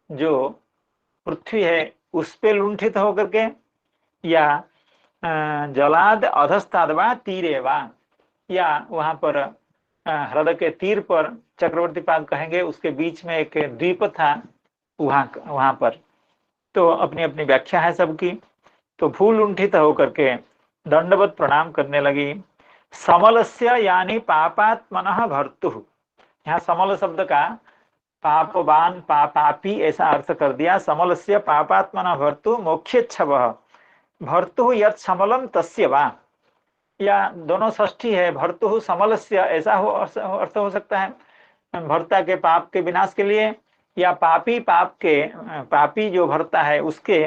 जो पृथ्वी है उस पे लुंठित होकर के, या जलाद अधस्ताद वा तीरे वा, या वहां पर ह्रद के तीर पर, चक्रवर्ती पाद कहेंगे उसके बीच में एक द्वीप था, वहां पर। तो अपनी अपनी व्याख्या है सबकी। तो भू लुंठित होकर के दंडवत प्रणाम करने लगी। समलस्य यानी पापात्मनः भर्तुः, यहाँ समल शब्द का पापवान पापी ऐसा अर्थ कर दिया। समलस्य पापात्मनः भर्तुः मोक्षेच्छवः भर्तुः यत् समलम तस्य वा, या दोनों षष्ठी है। भर्तुः समलस्य ऐसा अर्थ हो सकता है भर्ता के पाप के विनाश के लिए, या पापी पापी जो भर्ता है उसके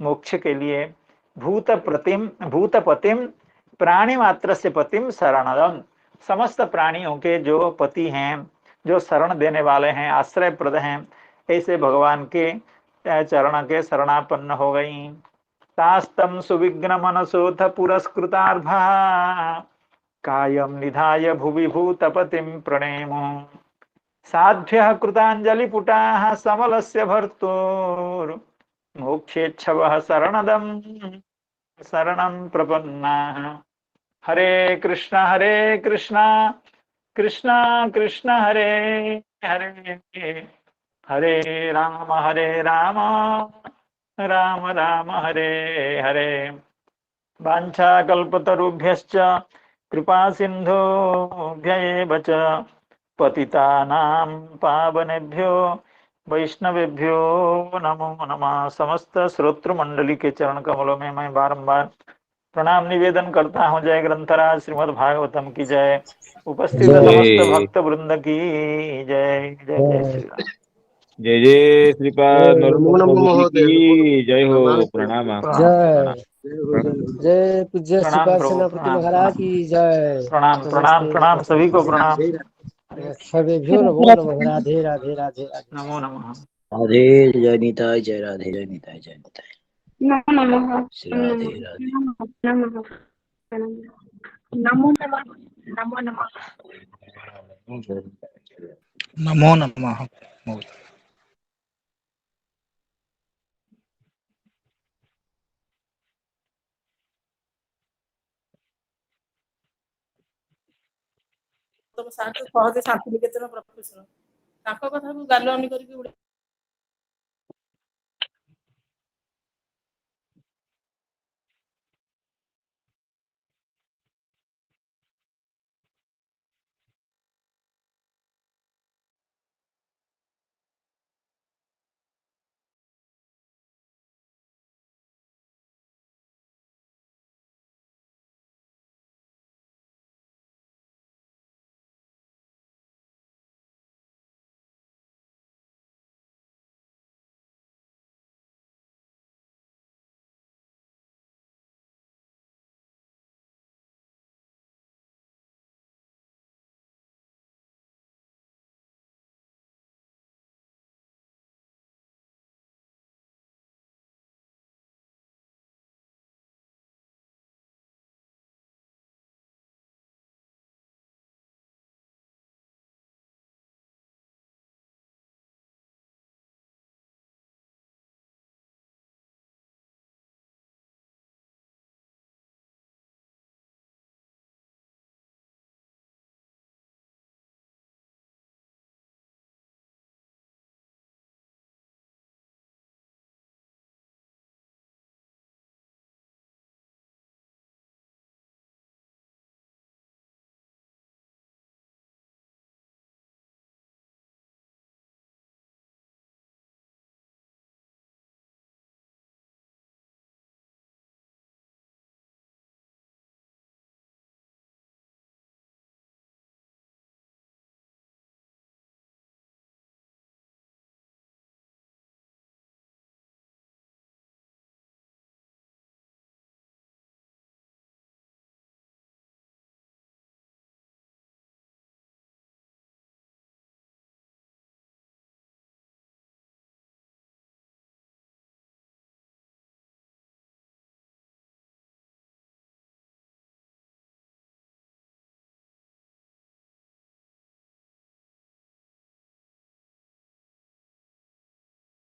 मोक्ष के लिए। भूतपतिम प्राणी मात्र से पतिम शरणदम, समस्त प्राणियों के जो पति हैं, जो शरण देने वाले हैं, आश्रय प्रद हैं, ऐसे भगवान के चरण के शरणापन्न हो गई। तास्तम सुविघ्न मनसोथ पुरस्कृतार्भा कायम निधाय भुवि भूतपतिम प्रणेमो। साध्व्यः कृताञ्जलिपुटाः समलस्य भर्तुर् मोक्षेच्छवः शरणदं शरणं प्रपन्नाः। हरे कृष्ण कृष्ण कृष्ण हरे हरे, हरे राम राम राम हरे हरे। वाञ्छाकल्पतरुभ्यश्च कृपा सिन्धुभ्य एव च पतितानां पावनेभ्यो वैष्णवेभ्यो नमो नमः। समस्त श्रोतृ मंडली के चरण कमलों में मैं बारंबार प्रणाम निवेदन करता हूँ। जय ग्रंथराज श्रीमद् भागवतम की जय। उपस्थित समस्त भक्त वृंद की जय। जय जय श्री राम। जय जय श्रीपाद नमो नरोत्तम नमो प्रभु जी महोदय, की जय हो। प्रणाम प्रणाम जय प्रणाम। जय पूज्य प्रणाम श्रीपाद प्रभु, सेनापति प्रणाम महाराज प्रणाम की जय। प्रणाम प्रणाम नमस्ते प्रणाम सभी को प्रणाम। सर्वेभ्यो नमो नमः। राधे राधे राधे राधे। नमो नमः। राधे जय निताय, जय राधे जय निताय, जय निताय, नमो नमः। श्री राधे राधे। नमो नमो नमः। नमो नमः। नमो नमः। ତମ ସାର୍ ତ ସହଜେ ଶାନ୍ତି ନିକେତନ ପ୍ରଫେସର, ତାଙ୍କ କଥାକୁ ଗାଲୁଆମି କରିକି